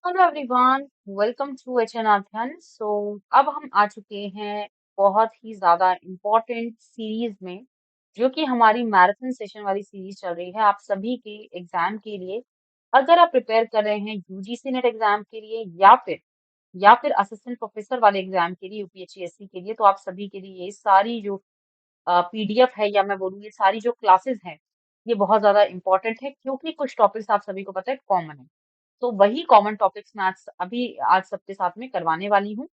Hello everyone, welcome to HN अध्ययन। अब हम आ चुके हैं बहुत ही ज्यादा इम्पोर्टेंट सीरीज में, जो कि हमारी मैराथन सेशन वाली सीरीज चल रही है आप सभी के एग्जाम के लिए। अगर आप प्रिपेयर कर रहे हैं यूजीसी नेट एग्जाम के लिए या फिर असिस्टेंट प्रोफेसर वाले एग्जाम के लिए, यूपीएससी के लिए, तो आप सभी के लिए ये सारी जो पीडीएफ है, या मैं बोलूँ ये सारी जो क्लासेस हैं, ये बहुत ज्यादा इंपॉर्टेंट है, क्योंकि कुछ टॉपिक्स आप सभी को पता है कॉमन है। तो वही कॉमन टॉपिक्स मैं आज सबके साथ में करवाने वाली हूँ।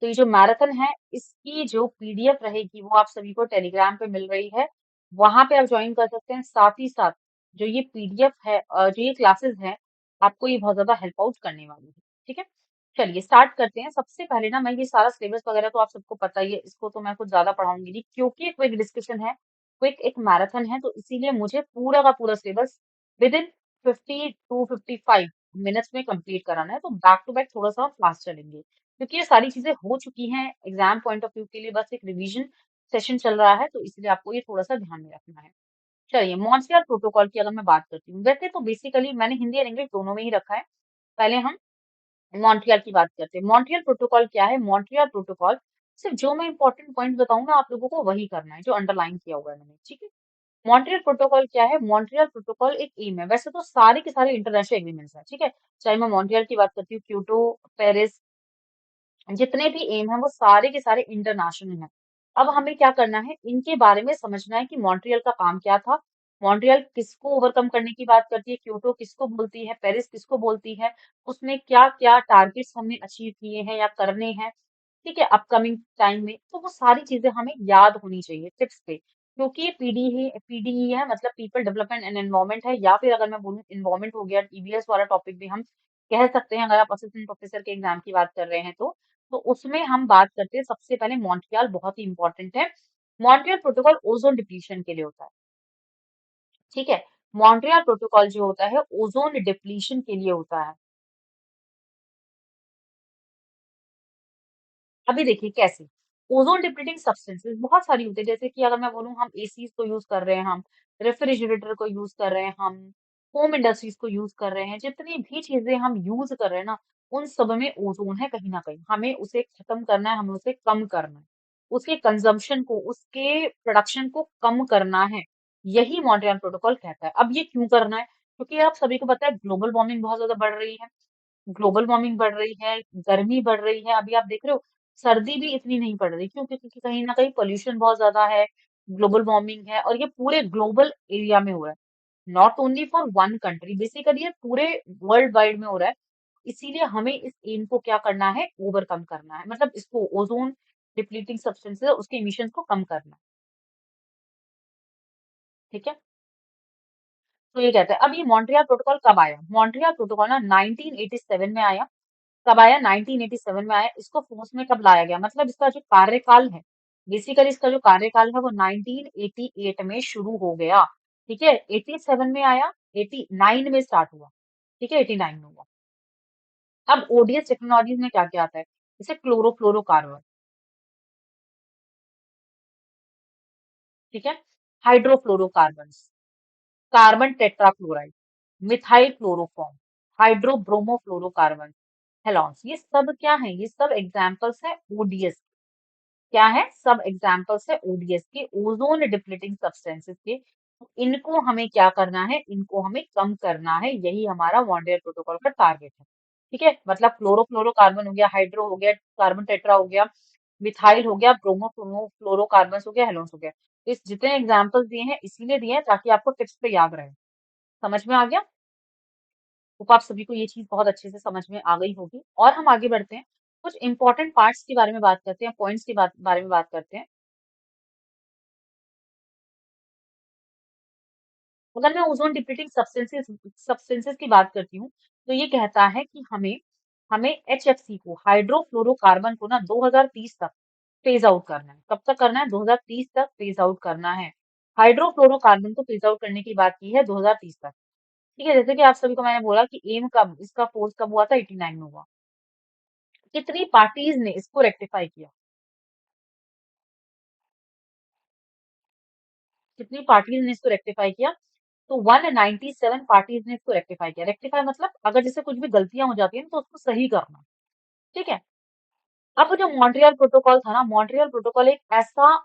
तो ये जो मैराथन है, इसकी जो पीडीएफ रहेगी वो आप सभी को टेलीग्राम पे मिल रही है। वहां पे आप ज्वाइन कर सकते हैं। साथ ही साथ जो ये पीडीएफ है, जो ये क्लासेस है, आपको ये बहुत ज्यादा हेल्प आउट करने वाली है। ठीक है, चलिए स्टार्ट करते हैं। सबसे पहले ना, मैं ये सारा सिलेबस वगैरह तो आप सबको पता ही है, इसको तो मैं कुछ ज्यादा पढ़ाऊंगी नहीं, क्योंकि क्विक डिस्कशन है, क्विक एक मैराथन है, तो इसीलिए मुझे पूरा का पूरा syllabus with in 50 to 55 minutes में कंप्लीट कराना है। तो बैक टू बैक थोड़ा सा हम फास्ट चलेंगे, क्योंकि ये सारी चीजें हो चुकी हैं। एग्जाम पॉइंट ऑफ व्यू के लिए बस एक रिवीजन सेशन चल रहा है, तो इसलिए आपको ये थोड़ा सा ध्यान में रखना है। चलिए, मॉन्ट्रियल प्रोटोकॉल की अगर मैं बात करती हूँ, वैसे तो बेसिकली मैंने हिंदी और इंग्लिश दोनों में ही रखा है। पहले हम मॉन्ट्रियल की बात करते हैं। मॉन्ट्रियल प्रोटोकॉल क्या है? मॉन्ट्रियल प्रोटोकॉल, सिर्फ जो मैं इंपॉर्टेंट पॉइंट बताऊँ ना, आप लोगों को वही करना है जो अंडरलाइन किया हुआ है मैंने। ठीक है, मॉन्ट्रियल प्रोटोकॉल क्या है? मॉन्ट्रियल प्रोटोकॉल एक एम है। वैसे तो सारे के सारे इंटरनेशनल एग्रीमेंट्स हैं, ठीक है, चाहे मैं मॉन्ट्रियल की बात करती हूँ, क्योटो, पेरिस, जितने भी एम हैं वो सारे के सारे इंटरनेशनल हैं। अब हमें क्या करना है, इनके बारे में समझना है कि मॉन्ट्रियल का काम क्या था, मॉन्ट्रियल किसको ओवरकम करने की बात करती है, क्योटो किसको बोलती है, पेरिस किसको बोलती है, उसमें क्या क्या टारगेट्स हमने अचीव किए हैं या करने हैं, ठीक है, अपकमिंग टाइम में। तो वो सारी चीजें हमें याद होनी चाहिए टिप्स पे, क्योंकि ये पीडीई है, मतलब पीपल डेवलपमेंट एंड एनवायरमेंट है, या फिर अगर मैं बोलूँ इन्वायरमेंट हो गया, ईवीएस वाला टॉपिक भी हम कह सकते हैं, अगर आप असिस्टेंट प्रोफेसर के एग्जाम की बात कर रहे हैं तो उसमें हम बात करते हैं सबसे पहले मॉन्ट्रियल, बहुत ही इंपॉर्टेंट है। मॉन्ट्रियल प्रोटोकॉल ओजोन डिप्लीशन के लिए होता है, ठीक है। मॉन्ट्रियल प्रोटोकॉल जो होता है ओजोन डिप्लीशन के लिए होता है। अभी देखिए कैसे, ओजोन डिप्लीटिंग सब्सटेंसेस बहुत सारी होती है, जैसे कि अगर मैं बोलूँ, हम एसीज को यूज कर रहे हैं, हम रेफ्रिजरेटर को यूज कर रहे हैं, हम होम इंडस्ट्रीज को यूज कर रहे हैं, जितनी भी चीजें हम यूज कर रहे हैं ना, उन सब में ओजोन है कहीं ना कहीं। हमें उसे खत्म करना है, हमें उसे कम करना है, उसके कंजम्पशन को, उसके प्रोडक्शन को कम करना है। यही मॉन्ट्रियल प्रोटोकॉल कहता है। अब ये क्यों करना है? क्योंकि आप सभी को पता है ग्लोबल वार्मिंग बहुत ज्यादा बढ़ रही है, ग्लोबल वार्मिंग बढ़ रही है, गर्मी बढ़ रही है। अभी आप देख रहे हो, सर्दी भी इतनी नहीं पड़ रही। क्यों? क्योंकि कहीं ना कहीं पोल्यूशन बहुत ज्यादा है, ग्लोबल वार्मिंग है, और ये पूरे ग्लोबल एरिया में हो रहा है, not only for one country, basically ये पूरे वर्ल्ड वाइड में हो रहा है। इसीलिए हमें इस एम को क्या करना है, ओवरकम करना है, मतलब इसको ओजोन डिप्लीटिंग सब्सटेंसेस उसके इमिशन को कम करना है। ठीक है, तो ये कहते हैं। अब ये मॉन्ट्रियल प्रोटोकॉल कब आया? मॉन्ट्रियल प्रोटोकॉल ना 1987 में आया। कब आया? 1987 में आया। इसको फोर्स में कब लाया गया, मतलब इसका जो कार्यकाल है, बेसिकली इसका जो कार्यकाल है वो 1988 में शुरू हो गया। ठीक है, 87 में आया, 89 में स्टार्ट हुआ, ठीक है, 89 में हुआ। अब ओडीएस टेक्नोलॉजीज में क्या क्या आता है, जैसे क्लोरोफ्लोरोकार्बन, ठीक है, hydrofluorocarbon, carbon tetrachloride, methyl chloroform, hydrobromofluorocarbon, halons, ये सब क्या है? ये सब एग्जाम्पल्स है ओडीएस। क्या है? सब एग्जाम्पल्स है ओडीएस के, ओजोन डिप्लीटिंग सब्सटेंसेस के। तो इनको हमें क्या करना है, इनको हमें कम करना है, यही हमारा मॉन्ट्रियल प्रोटोकॉल का टारगेट है। ठीक है, मतलब क्लोरोफ्लोरोकार्बन हो गया, हाइड्रो हो गया, कार्बन टेट्रा हो गया, मिथाइल हो गया, ब्रोमो फ्लोरोकार्बन हो गया, हेलोन्स हो गया। तो इस जितने एग्जाम्पल्स दिए हैं इसीलिए दिए हैं ताकि आपको टिप्स पे याद रहे। समझ में आ गया? तो आप सभी को ये चीज बहुत अच्छे से समझ में आ गई होगी। और हम आगे बढ़ते हैं, कुछ इंपॉर्टेंट पार्ट्स के बारे में बात करते हैं, पॉइंट्स के बारे में बात करते हैं। अगर मैं ओजोन डिप्लीटिंग सब्सटेंसेस की बात करती हूँ, तो ये कहता है कि हमें हमें एचएफसी को, हाइड्रोफ्लोरोकार्बन को ना 2030 तक फेज आउट करना है। कब तक करना है? 2030 तक फेज आउट करना है। हाइड्रोफ्लोरोकार्बन को फेज आउट करने की बात की है 2030 तक। ठीक है, जैसे कि आप सभी को मैंने बोला कि एम कब, इसका फोर्स कब हुआ था, 89 में हुआ। कितनी पार्टीज ने इसको रेक्टिफाई किया? कितनी पार्टीज ने इसको रेक्टिफाई किया? तो 197 पार्टीज ने इसको रेक्टिफाई किया। रेक्टिफाई मतलब अगर जैसे कुछ भी गलतियां हो जाती है ना, तो उसको सही करना। ठीक है। अब जो मॉन्ट्रियल प्रोटोकॉल था ना, मॉन्ट्रियल प्रोटोकॉल एक ऐसा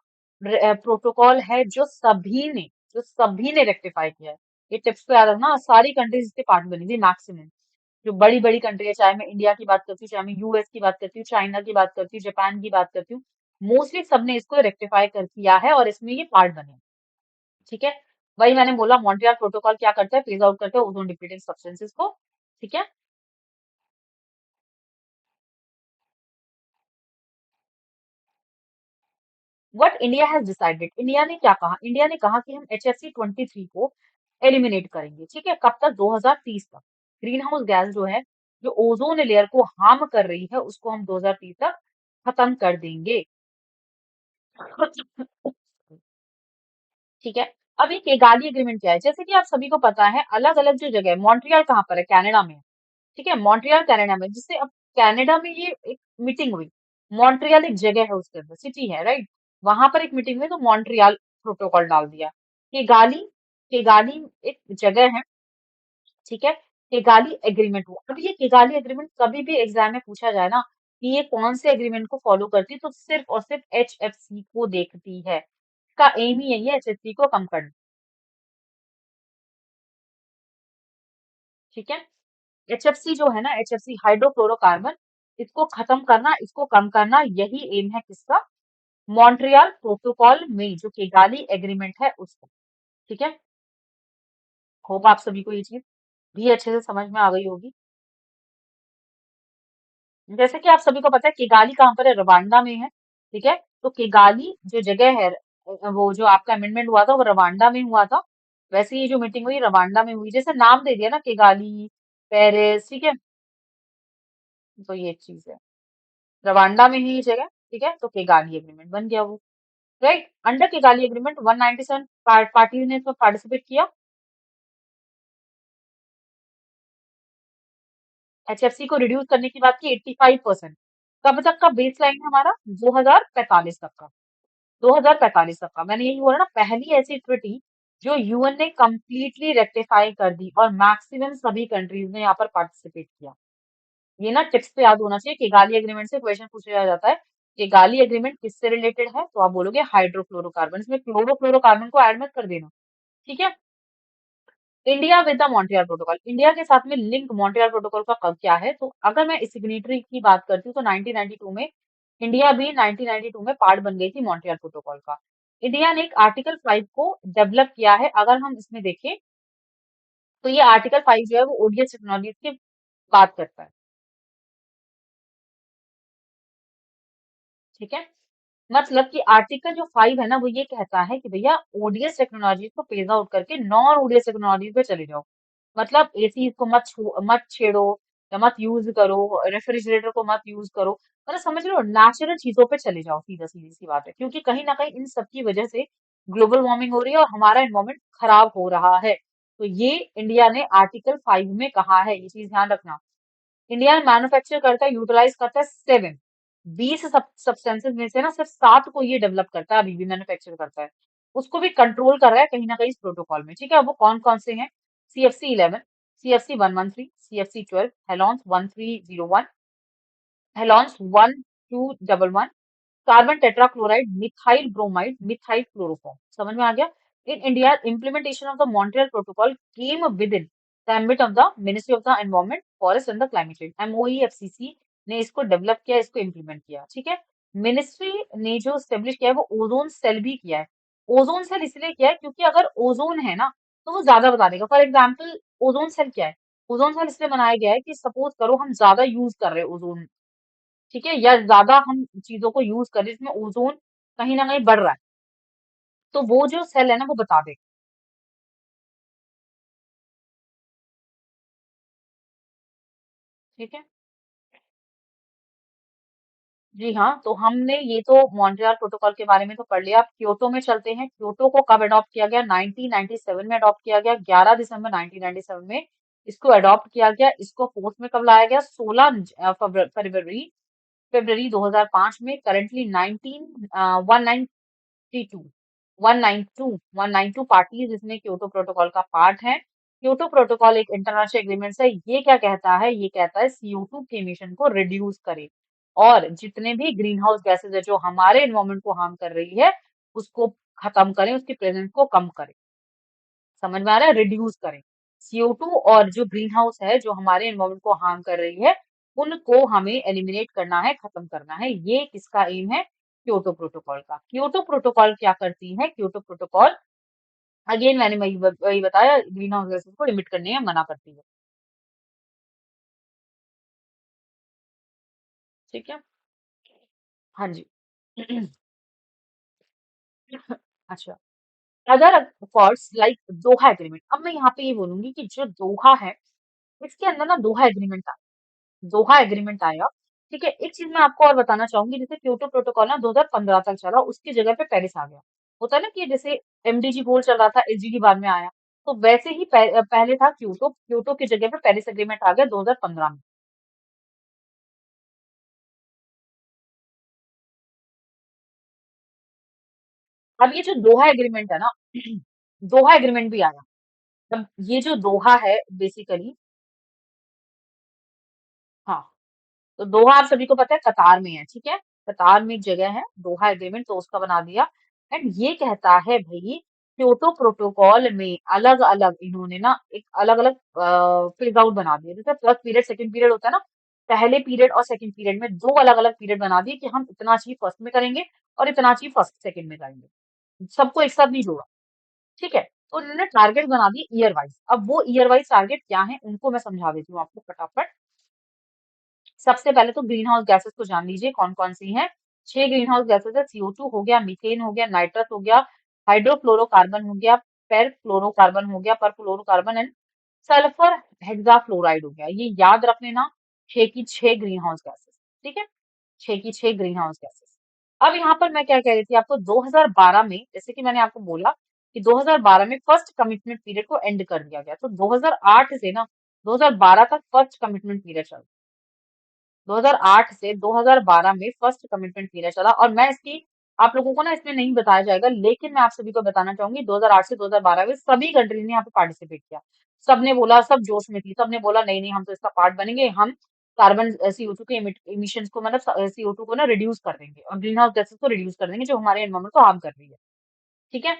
प्रोटोकॉल है जो सभी ने रेक्टिफाई किया है। ये टिप्स को याद रखना, सारी कंट्रीज इसके पार्ट बनी थी मैक्सिमम। जो बड़ी बड़ी कंट्री है, चाहे मैं इंडिया की बात करती हूँ, चाहे मैं यूएस की बात करती हूँ, चाइना की बात करती हूँ, जापान की बात करती हूँ, मोस्टली सबने इसको रेक्टिफाई कर किया है और इसमें ये पार्ट बने हैं। ठीक है। वही मैंने बोला, मॉन्ट्रियल प्रोटोकॉल क्या करता है, फेज आउट करता है ओजोन डिप्लीटिंग सब्सटेंसेस को। ठीक है। What India has decided, India ने क्या कहा, इंडिया ने कहा कि हम HFC-23 को एलिमिनेट करेंगे। ठीक है। कब तक? 2030 तक। ग्रीन हाउस गैस जो है, जो ओजोन लेयर को हार्म कर रही है, उसको हम 2030 तक खत्म कर देंगे। ठीक है। अब ये केगाली एग्रीमेंट क्या है? जैसे कि आप सभी को पता है, अलग अलग जो जगह है, मॉन्ट्रियल कहाँ पर है? कनाडा में है। ठीक है। मॉन्ट्रियल कनाडा में, जिससे अब कनाडा में ये एक मीटिंग हुई। मॉन्ट्रियल एक जगह है, उसके अंदर सिटी है, राइट? वहां पर एक मीटिंग हुई, तो मॉन्ट्रियल प्रोटोकॉल डाल दिया। केगाली केगाली एक जगह है। ठीक है। केगाली एग्रीमेंट हुआ। अब ये केगाली एग्रीमेंट कभी भी एग्जाम में पूछा जाए ना, कि ये कौन से एग्रीमेंट को फॉलो करती है, तो सिर्फ और सिर्फ HFC को देखती है। इसका एम ही यही है, HFC को कम करना। ठीक है। HFC जो है ना, HFC हाइड्रोफ्लोरोकार्बन, इसको खत्म करना, इसको कम करना, यही एम है किसका? मॉन्ट्रियल प्रोटोकॉल में, जो किगाली एग्रीमेंट है उसका। ठीक है। होप आप सभी को ये चीज भी अच्छे से समझ में आ गई होगी। जैसे कि आप सभी को पता है, किगाली कहाँ पर है? रवांडा में है। ठीक है। तो किगाली जो जगह है, वो जो आपका अमेंडमेंट हुआ था, वो रवांडा में हुआ था। वैसे ये जो मीटिंग हुई, रवांडा में हुई। जैसे नाम दे दिया ना, किगाली, पेरिस। ठीक है। तो ये चीज है, रवांडा में ही ये जगह। ठीक है। तो किगाली एग्रीमेंट बन गया वो, right? Under Kigali agreement 197 parties ने इसमें पार्टिसिपेट किया। HFC को रिड्यूस करने की बात की, 85%। कब तक का बेस लाइन है हमारा? 2045 तक का। 2045 तक का, मैंने यही बोला ना, पहली ऐसी ट्रिटी जो यूएन ने कंप्लीटली रेक्टिफाई कर दी और मैक्सिमम सभी कंट्रीज ने यहाँ पर पार्टिसिपेट किया। ये ना टिप्स पे याद होना चाहिए। किगाली एग्रीमेंट से क्वेश्चन पूछा जाता है, किगाली एग्रीमेंट किससे रिलेटेड है? तो आप बोलोगे हाइड्रोफ्लोरोकार्बन। इसमें क्लोरोफ्लोरोकार्बन को ऐड मत कर देना। ठीक है। India with the Montreal protocol, India के साथ में लिंक मॉन्ट्रियल प्रोटोकॉल का कब क्या है? तो अगर मैं इस सिग्नेटरी की बात करती हूँ, तो 1992 में इंडिया भी 1992 में पार्ट बन गई थी मॉन्ट्रियल प्रोटोकॉल का। इंडिया ने एक आर्टिकल 5 को डेवलप किया है। अगर हम इसमें देखें, तो ये आर्टिकल 5 जो है, वो ओडीएस टेक्नोलॉजीज की बात करता है। ठीक है। मतलब कि आर्टिकल जो 5 है ना, वो ये कहता है कि भैया ओडीएस टेक्नोलॉजीज को फेज आउट करके नॉन ओडीएस टेक्नोलॉजीज पे चले जाओ। मतलब एसी को मत छेड़ो, या मत यूज करो, रेफ्रिजरेटर को मत यूज करो। मतलब समझ लो, नेचुरल चीजों पे चले जाओ, सीधा सीधी सी बात है। क्योंकि कहीं ना कहीं इन सब की वजह से ग्लोबल वार्मिंग हो रही है और हमारा एनवायरमेंट खराब हो रहा है। तो ये इंडिया ने आर्टिकल 5 में कहा है, ये चीज ध्यान रखना। इंडिया मैन्युफैक्चर करता है, यूटिलाइज करता है 7, 20 सब्सटेंसेस में से ना सिर्फ 7 को ये डेवलप करता है, अभी भी मैन्युफैक्चर करता है। उसको भी कंट्रोल कर रहा है कहीं ना कहीं इस प्रोटोकॉल में। ठीक है। वो कौन कौन से हैं? CFC-11, CFC-113, CFC-12, हेलॉन्स 1301, हेलॉन्स 1211, carbon tetrachloride, methyl bromide, methyl chloroform. समझ में आ गया? In India implementation of the Montreal protocol came with in the ambit of the ministry of the environment, forest and the climate change. MOEFCC ने इसको develop किया, इसको implement किया। ठीक है। मिनिस्ट्री ने जो स्टेब्लिश किया है, वो ओजोन सेल भी किया है। ओजोन सेल इसलिए किया है क्योंकि अगर ओजोन है ना, तो वो ज्यादा बता देगा। फॉर एग्जाम्पल, ओजोन सेल क्या है? ओजोन सेल इसलिए बनाया गया है कि सपोज करो हम ज्यादा यूज कर रहे हैं ओजोन, ठीक है, या ज्यादा हम चीजों को यूज कर रहे हैं जिसमें ओजोन कहीं ना कहीं बढ़ रहा है, तो वो जो सेल है ना, वो बता देगा। ठीक है। जी हाँ, तो हमने ये तो मॉन्ट्रियल प्रोटोकॉल के बारे में तो पढ़ लिया। अब क्योटो में चलते हैं। क्योटो को कब अडॉप्ट किया गया? 1997 में अडॉप्ट किया गया, 11 दिसंबर 1997 में इसको अडॉप्ट किया गया। इसको फोर्स में कब लाया गया? 16 फरवरी फरवरी 2005 में। करंटली 19 192 192 पार्टीज इसमें क्योटो प्रोटोकॉल का पार्ट है। क्योटो प्रोटोकॉल एक इंटरनेशनल एग्रीमेंट है। ये क्या कहता है? ये कहता है CO2 के एमिशन को रिड्यूस करे और जितने भी ग्रीन हाउस गैसेज है जो हमारे एनवायरमेंट को हार्म कर रही है उसको खत्म करें, उसकी प्रेजेंस को कम करें। समझ में आ रहा है? रिड्यूस करें। CO2 और जो ग्रीन हाउस है जो हमारे एनवायरमेंट को हार्म कर रही है उनको हमें एलिमिनेट करना है, खत्म करना है। ये किसका एम है? क्योटो प्रोटोकॉल का। क्योटो प्रोटोकॉल क्या करती है? क्योटो प्रोटोकॉल अगेन मैंने वही बताया, ग्रीन हाउस गैसेस को लिमिट करने में मना करती है। ठीक है। हाँ जी। अच्छा, अदर अकॉर्ड्स लाइक दोहा एग्रीमेंट। अब मैं यहाँ पे ये बोलूंगी कि जो दोहा है इसके अंदर ना दोहा एग्रीमेंट था। दोहा एग्रीमेंट आया। ठीक है। एक चीज मैं आपको और बताना चाहूंगी, जैसे क्योटो प्रोटोकॉल ना 2015 तक चला, उसकी जगह पे पेरिस आ गया। होता है ना कि जैसे MDG गोल चल रहा था, SDG बाद में आया, तो वैसे ही पहले था क्योटो। क्योटो की जगह पे पेरिस एग्रीमेंट आ गया 2015 में। अब ये जो दोहा एग्रीमेंट है ना, दोहा एग्रीमेंट भी आया। अब ये जो दोहा है बेसिकली, हाँ, तो दोहा आप सभी को पता है कतार में है। ठीक है। कतार में एक जगह है दोहा एग्रीमेंट, तो उसका बना दिया। एंड ये कहता है भाई, क्योटो प्रोटोकॉल में अलग अलग इन्होंने ना एक अलग अलग फेज आउट बना दिया। जैसे फर्स्ट पीरियड सेकंड पीरियड होता है ना, पहले पीरियड और सेकंड पीरियड में दो अलग अलग पीरियड बना दिए कि हम इतना अचीव फर्स्ट में करेंगे और इतना अचीव फर्स्ट सेकंड में करेंगे। सबको एक साथ नहीं जोड़ा। ठीक है। तो उन्होंने टारगेट बना दिए ईयर वाइज। अब वो ईयर वाइज टारगेट क्या है उनको मैं समझा देती हूँ आपको फटाफट। सबसे पहले तो ग्रीन हाउस गैसेस को जान लीजिए कौन कौन सी हैं। 6 ग्रीन हाउस गैसेस है। CO2 हो गया, मीथेन हो गया, नाइट्रस हो गया, हाइड्रोफ्लोरोकार्बन हो गया, परफ्लोरोकार्बन हो गया, परफ्लोरोकार्बन एंड सल्फर हेक्साफ्लोराइड हो गया। ये याद रख लेना, 6 की 6 ग्रीन हाउस गैसेस। ठीक है। 6 की 6 ग्रीन हाउस गैसेस। अब यहाँ पर मैं क्या कह रही थी आपको, 2012 में जैसे कि मैंने आपको बोला कि 2012 में फर्स्ट कमिटमेंट पीरियड को एंड कर दिया गया, तो 2008 से ना 2012 तक फर्स्ट कमिटमेंट पीरियड चल। 2008 से 2012 में फर्स्ट कमिटमेंट पीरियड चला। और मैं इसकी आप लोगों को ना इसमें नहीं बताया जाएगा, लेकिन मैं आप सभी को बताना चाहूंगी 2008 से 2012 में सभी कंट्री ने यहाँ पे पार्टिसिपेट किया। सबने बोला, सब जोश में थी, सबने बोला नहीं नहीं हम तो इसका पार्ट बनेंगे, हम कार्बन CO2 के इमिशंस को मतलब CO2 को ना रिड्यूस कर देंगे और ग्रीन हाउस गैसेस को रिड्यूस कर देंगे जो हमारे एनवायरमेंट को हार्म कर रही है। ठीक है।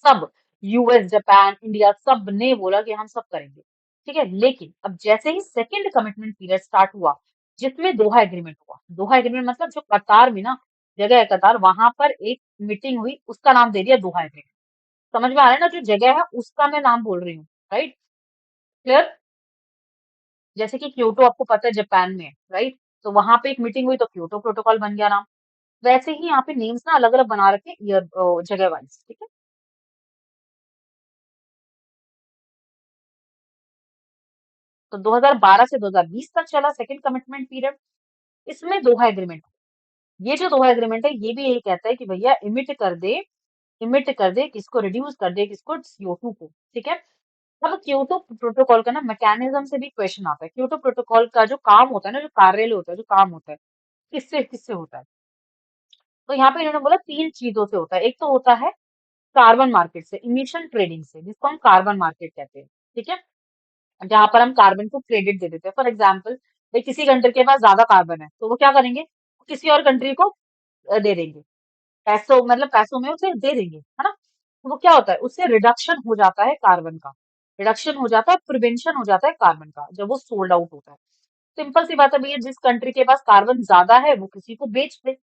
सब, US, जापान, इंडिया, सब ने बोला कि हम सब करेंगे। ठीक है। लेकिन अब जैसे ही सेकंड कमिटमेंट पीरियड स्टार्ट हुआ, जिसमें दोहा एग्रीमेंट हुआ, दोहा एग्रीमेंट मतलब जो कतार में ना जगह है कतार, वहां पर एक मीटिंग हुई, उसका नाम दे दिया दोहा एग्रीमेंट। समझ में आ रहा है ना, जो जगह है उसका मैं नाम बोल रही हूँ। राइट। क्लियर। जैसे कि क्योटो आपको पता है जापान में है, राइट, तो वहां पे एक मीटिंग हुई तो क्योटो प्रोटोकॉल बन गया नाम। वैसे ही यहाँ पे नेम्स ना अलग अलग बना रखे ईयर जगह वाइज। ठीक है। तो 2012 से 2020 तक चला सेकंड कमिटमेंट पीरियड। इसमें दोहा एग्रीमेंट, ये जो दोहा एग्रीमेंट है ये भी यही कहता है कि भैया इमिट कर दे किसको, रिड्यूस कर दे किसको, CO2 को। ठीक है। अब क्योटो प्रोटोकॉल का ना मैकेनिज्म से भी क्वेश्चन आता है। क्योटो प्रोटोकॉल का जो काम होता है ना, जो कार्य होता है, जो काम होता है, किससे किससे होता है। तो यहाँ पे इन्होंने बोला 3 चीजों से होता है। एक तो होता है कार्बन मार्केट से, इमिशन ट्रेडिंग से, जिसको हम कार्बन मार्केट कहते हैं। ठीक है। जहां पर हम कार्बन को क्रेडिट दे देते हैं। फॉर एग्जाम्पल, किसी कंट्री के पास ज्यादा कार्बन है तो वो क्या करेंगे, किसी और कंट्री को दे देंगे, पैसों मतलब पैसों में उसे दे देंगे, है ना। तो वो क्या होता है, उससे रिडक्शन हो जाता है कार्बन का, रिडक्शन हो जाता है, प्रिवेंशन हो जाता है कार्बन का जब वो सोल्ड आउट होता है। सिंपल सी बात है भैया, जिस कंट्री के पास कार्बन ज्यादा है वो किसी को बेच दे।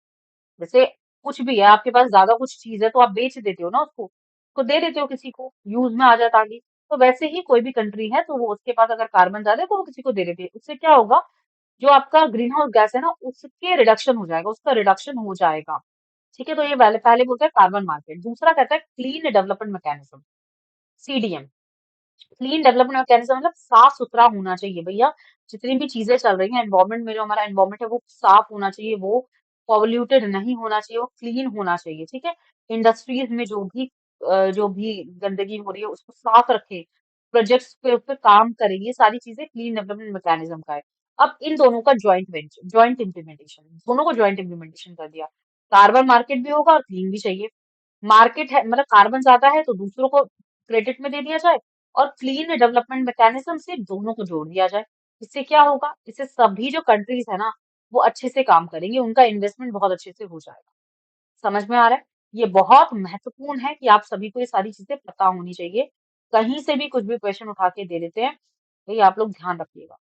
जैसे कुछ भी है आपके पास, ज्यादा कुछ चीज है तो आप बेच देते हो ना उसको दे देते हो किसी को, यूज में आ जाता आगे। तो वैसे ही कोई भी कंट्री है तो वो उसके पास अगर कार्बन ज्यादा है तो वो किसी को दे देती है। उससे क्या होगा, जो आपका ग्रीन हाउस गैस है ना उसके रिडक्शन हो जाएगा, उसका रिडक्शन हो जाएगा। ठीक है। तो ये पहले पहले बोलते हैं कार्बन मार्केट। दूसरा कहता है clean development mechanism, CDM। Clean development mechanism मतलब साफ सुथरा होना चाहिए भैया। जितनी भी चीजें चल रही हैं एनवायरमेंट में, जो हमारा एनवायरमेंट है वो साफ होना चाहिए, वो पॉल्यूटेड नहीं होना चाहिए, वो क्लीन होना चाहिए। ठीक है। इंडस्ट्रीज में जो भी गंदगी हो रही है उसको साफ रखे, प्रोजेक्ट्स पे उस पे काम करे, ये सारी चीजें क्लीन डेवलपमेंट मैकेनिज्म का है। अब इन दोनों का ज्वाइंट इम्प्लीमेंटेशन, दोनों को ज्वाइंट इम्प्लीमेंटेशन कर दिया। कार्बन मार्केट भी होगा और क्लीन भी चाहिए। मार्केट है मतलब कार्बन ज्यादा है तो दूसरों को क्रेडिट में दे दिया जाए, और क्लीन डेवलपमेंट मैकेनिज्म से दोनों को जोड़ दिया जाए। इससे क्या होगा, इससे सभी जो कंट्रीज है ना वो अच्छे से काम करेंगे, उनका इन्वेस्टमेंट बहुत अच्छे से हो जाएगा। समझ में आ रहा है? ये बहुत महत्वपूर्ण है कि आप सभी को ये सारी चीजें पता होनी चाहिए। कहीं से भी कुछ भी क्वेश्चन उठा के दे देते हैं, तो ये आप लोग ध्यान रखिएगा।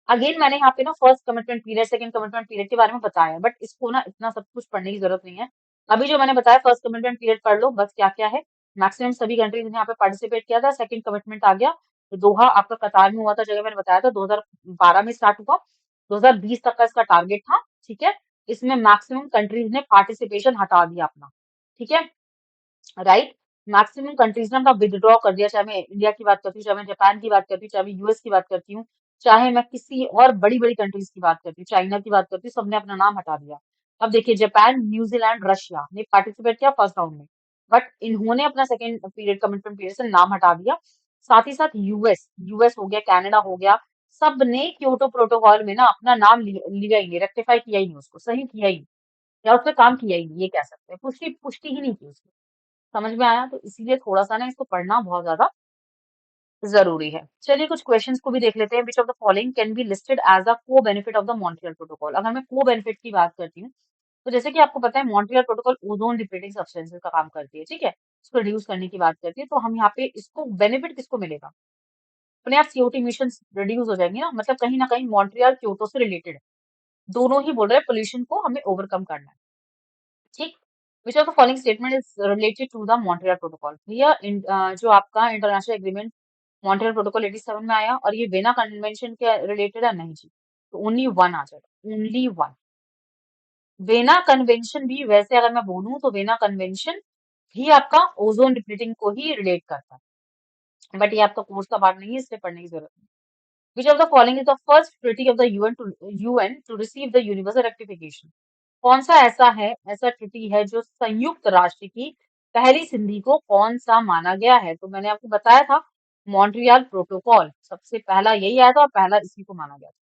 अगेन मैंने यहाँ पे ना first commitment period second commitment period के बारे में बताया, बट इसको ना इतना सब कुछ पढ़ने की जरूरत नहीं है। अभी जो मैंने बताया फर्स्ट कमिटमेंट पीरियड पढ़ लो बस, क्या क्या है। मैक्सिमम सभी कंट्रीज ने यहाँ पे पार्टिसिपेट किया था। सेकंड कमिटमेंट आ गया तो दोहा आपका कतार में हुआ था, जगह मैंने बताया था 2012 में स्टार्ट हुआ, 2020 तक का इसका टारगेट था। ठीक है, इसमें मैक्सिमम कंट्रीज ने पार्टिसिपेशन हटा दिया अपना। ठीक है, राइट। मैक्सिमम कंट्रीज ने अपना विदड्रॉ कर दिया, चाहे मैं इंडिया की बात करती हूँ, चाहे मैं जापान की बात करती हूँ, चाहे मैं यूएस की बात करती हूँ, चाहे मैं किसी और बड़ी बड़ी कंट्रीज की बात करती हूँ, चाइना की बात करती हूँ, सबने अपना नाम हटा दिया। अब देखिए जापान, न्यूजीलैंड, रशिया ने पार्टिसिपेट किया फर्स्ट राउंड में, बट इन्होंने अपना सेकेंड पीरियड कमिटमेंट पीरियड से नाम हटा दिया। साथ ही साथ यूएस यूएस हो गया, कनाडा हो गया, सब ने क्योटो प्रोटोकॉल में ना अपना नाम लिया ही नहीं, रेक्टिफाई किया ही नहीं, उसको सही किया ही नहीं, या उस पर काम किया ही नहीं, ये कह सकते हैं, पुष्टि पुष्टि ही नहीं की उसकी। समझ में आया? तो इसीलिए थोड़ा सा ना इसको पढ़ना बहुत ज्यादा जरूरी है। चलिए कुछ क्वेश्चंस को भी देख लेते हैं। Which of the following can be listed as a co-benefit of the Montreal Protocol. अगर मैं को बेनिफिट की बात करती हूँ, तो जैसे कि आपको पता है Montreal protocol ozone depleting substances का काम करती है। ठीक है, इसको रिड्यूस करने की बात करती है, तो हम यहाँ पे इसको बेनिफिट किसको मिलेगा, अपने आप सीओ2 इमिशन रिड्यूस हो जाएंगे ना, मतलब कहीं ना कहीं मॉन्ट्रियल क्योटो से रिलेटेड है। दोनों ही बोल रहे हैं पोल्यूशन को हमें ओवरकम करना है। ठीक, which of the following statement is related to the Montreal protocol. भैया जो आपका इंटरनेशनल एग्रीमेंट मॉन्ट्रियल प्रोटोकॉल 87 में आया, और ये वेना कन्वेंशन के रिलेटेड है? नहीं जी, तो ओनली वन आ जाएगा, ओनली वन। वेना कन्वेंशन भी वैसे अगर मैं बोलूं तो वेना कन्वेंशन भी आपका ओजोन डिप्लीटिंग को ही रिलेट करता है, बट ये आपका कोर्स का पार्ट नहीं है, इसलिए पढ़ने की जरूरत नहीं। Which of the following is the first treaty of the UN to receive the universal rectification. कौन सा ऐसा है, ऐसा ट्रीटी है जो संयुक्त राष्ट्र की पहली संधि को कौन सा माना गया है? तो मैंने आपको बताया था मॉन्ट्रियल प्रोटोकॉल सबसे पहला यही आया था, और पहला इसी को माना गया था।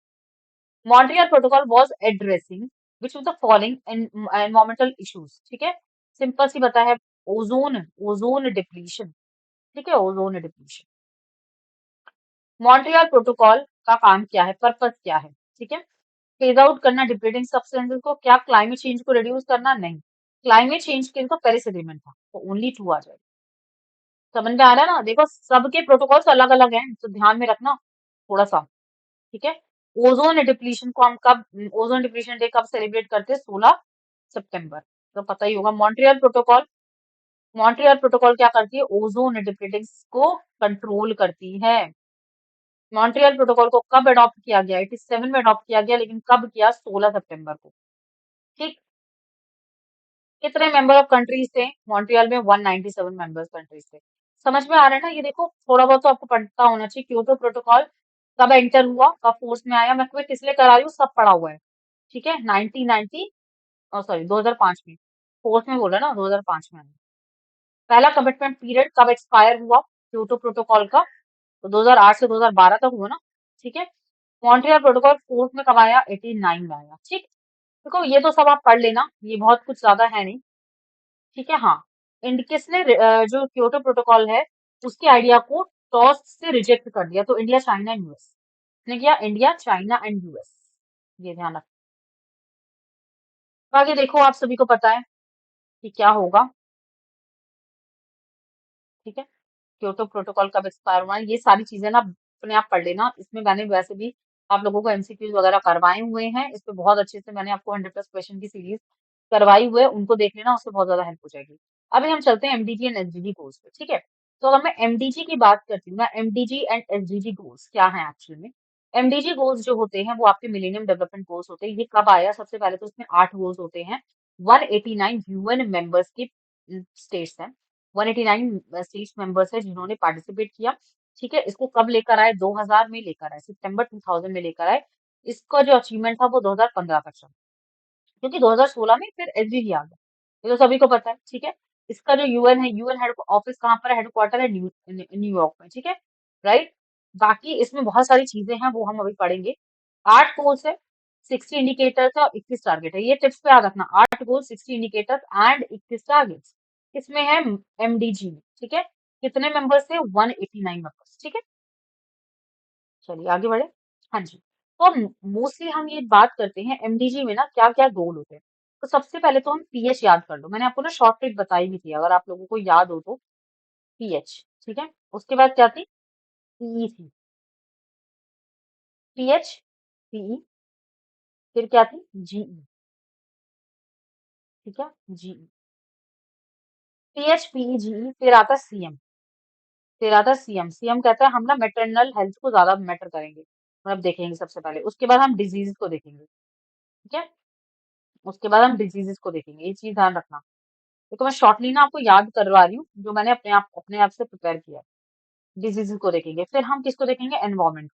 Montreal protocol was addressing which of the following environmental issues. ठीक है, सिंपल सी बता है, ओजोन ओजोन डिप्लीशन। ठीक है, ओजोन डिप्लीशन। मॉन्ट्रियल प्रोटोकॉल का काम क्या है, पर्पस क्या है? ठीक है, फेज आउट करना डिप्लीटिंग सब्सटेंसेस को, क्या क्लाइमेट चेंज को रिड्यूस करना? नहीं, क्लाइमेट चेंज के लिए तो पेरिस एग्रीमेंट था, तो ओनली टू आ जाएगा। समझ में आ रहा है ना? देखो सबके प्रोटोकॉल्स अलग अलग हैं, तो ध्यान में रखना थोड़ा सा। ठीक है, ओजोन डिप्लीशन को हम कब, ओजोन डिप्लीशन डे कब सेलिब्रेट करते हैं? 16 सितंबर। तो पता ही होगा। मॉन्ट्रियल प्रोटोकॉल, मॉन्ट्रियल प्रोटोकॉल क्या करती है, ओजोन डिप्लीटिंग को कंट्रोल करती है। मॉन्ट्रियल प्रोटोकॉल को कब अडॉप्ट किया गया? 87 में अडॉप्ट किया गया, लेकिन कब किया? 16 सितंबर को। ठीक, कितने मेंबर ऑफ कंट्रीज थे मॉन्ट्रियल में? 197 मेंबर्स कंट्रीज थे। समझ में आ रहा है ना? ये देखो थोड़ा बहुत तो आपको पता होना चाहिए। क्योटो प्रोटोकॉल कब एंटर हुआ, कब फोर्स में आया, मैं क्विक इसलिए करा रही हूँ, सब पढ़ा हुआ है। ठीक है, 1990 सॉरी 2005 में, फोर्स में बोला ना, 2005 में आया। पहला कमिटमेंट पीरियड कब एक्सपायर हुआ क्योटो प्रोटोकॉल का? तो 2008 से 2012 तक हुआ ना। ठीक है, मॉन्ट्रियल प्रोटोकॉल फोर्स में कब आया? 89 में आया। ठीक, देखो ये तो सब आप पढ़ लेना, ये बहुत कुछ ज्यादा है नहीं। ठीक है, हाँ। किसने जो क्योटो प्रोटोकॉल है उसके आइडिया को टॉस से रिजेक्ट कर दिया? तो इंडिया, चाइना एंड यूएस ने किया, इंडिया, चाइना एंड यूएस। ये ध्यान रखना। तो आगे देखो, आप सभी को पता है कि क्या होगा। ठीक है, क्योटो प्रोटोकॉल कब एक्सपायर हुआ है, ये सारी चीजें ना अपने आप पढ़ लेना। इसमें मैंने वैसे भी आप लोगों को एमसीक्यूज वगैरह करवाए हुए हैं, इस पे बहुत अच्छे से मैंने आपको 100+ क्वेश्चन की सीरीज करवाई हुई है, उनको देख लेना, उससे बहुत ज्यादा हेल्प हो जाएगी। अभी हम चलते हैं एमडीजी एंड एसडीजी गोल्स पे। ठीक है, तो अगर मैं एमडीजी की बात करती हूँ ना, एमडीजी एंड एसडीजी गोल्स क्या है एक्चुअल में? एमडीजी गोल्स जो होते हैं वो आपके मिलेनियम डेवलपमेंट गोल्स होते हैं। ये कब आया? सबसे पहले तो इसमें 8 गोल्स होते हैं। 189 यूएन मेंबर्स के स्टेट्स हैं, 189 स्टेट्स मेंबर्स है जिन्होंने पार्टिसिपेट किया। ठीक है, इसको कब लेकर आए? 2000 में लेकर आए, सितंबर 2000 में लेकर आए। इसका जो अचीवमेंट था वो 2015 तक चला, क्योंकि 2016 में फिर एसडीजी आ गया, ये तो सभी को पता है। ठीक है, इसका जो यूएन है, यूएन हेड ऑफिस कहाँ पर है? हेडक्वार्टर है न्यूयॉर्क में। ठीक है, राइट। बाकी इसमें बहुत सारी चीजें हैं, वो हम अभी पढ़ेंगे। 8 गोल्स है, 60 इंडिकेटर्स है और 21 टारगेट है। ये टिप्स पे याद रखना, 8 गोल, 60 इंडिकेटर्स एंड 21 टारगेट्स। इसमें है एमडीजी में, ठीक है। कितने मेंबर्स थे? 189 मेंबर्स, ठीक है। चलिए आगे बढ़े। हाँ जी। तो अब मोस्टली हम ये बात करते हैं एमडीजी में ना क्या क्या गोल होते हैं। तो सबसे पहले तो हम पीएच याद कर लो, मैंने आपको ना शॉर्ट ट्रिक बताई भी थी, अगर आप लोगों को याद हो तो। पीएच, ठीक है। उसके बाद क्या थी? पीई थी। पीएच, पीई, फिर क्या थी? जीई, ठीक है। जीई, पीएच, पीई, जीई, फिर आता सीएम। फिर आता सीएम। सीएम कहता है हम ना मैटरनल हेल्थ को ज्यादा मैटर करेंगे, मतलब देखेंगे सबसे पहले। उसके बाद हम डिजीज को देखेंगे, ठीक है। उसके बाद हम डिजीजेस को देखेंगे, ये चीज ध्यान रखना। देखो मैं शॉर्टली ना आपको याद करवा रही हूँ जो मैंने अपने आप से प्रिपेयर किया। डिजीजेस को देखेंगे, फिर हम किसको देखेंगे? एनवायरमेंट,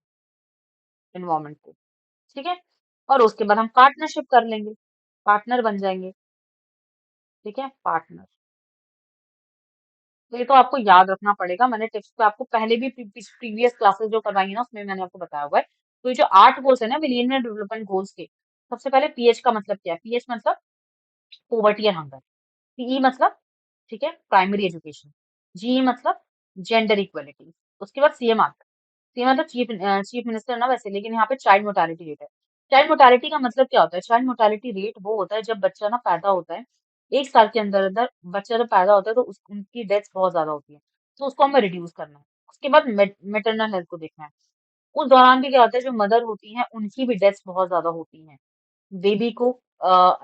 एनवायरमेंट को, ठीक है। और उसके बाद हम पार्टनरशिप कर लेंगे, पार्टनर बन जाएंगे, ठीक है। पार्टनर, तो ये तो आपको याद रखना पड़ेगा। मैंने टिप्स पे आपको पहले भी प्रीवियस क्लासेस जो करवाई है ना उसमें मैंने आपको बताया हुआ है। तो ये जो 8 गोल्स है ना मिलेनियम डेवलपमेंट गोल्स के, सबसे पहले पीएच का मतलब क्या है? पीएच मतलब पोवर्टी एंड हंगर। पीई मतलब, ठीक है, प्राइमरी एजुकेशन। जीई मतलब जेंडर इक्वलिटी। उसके बाद सीएम आता है। सीएम मतलब चीफ मिनिस्टर ना वैसे, लेकिन यहाँ पे चाइल्ड मोर्टालिटी रेट है। चाइल्ड मोर्टालिटी का मतलब क्या होता है? चाइल्ड मोर्टालिटी रेट वो होता है जब बच्चा ना पैदा होता है, 1 साल के अंदर अंदर बच्चा जब पैदा होता है तो उनकी डेथ बहुत ज्यादा होती है, तो उसको हमें रिड्यूस करना है। उसके बाद मेटरनल हेल्थ को देखना है। उस दौरान भी क्या होता है, जो मदर होती हैं उनकी भी डेथ बहुत ज्यादा होती हैं। बेबी को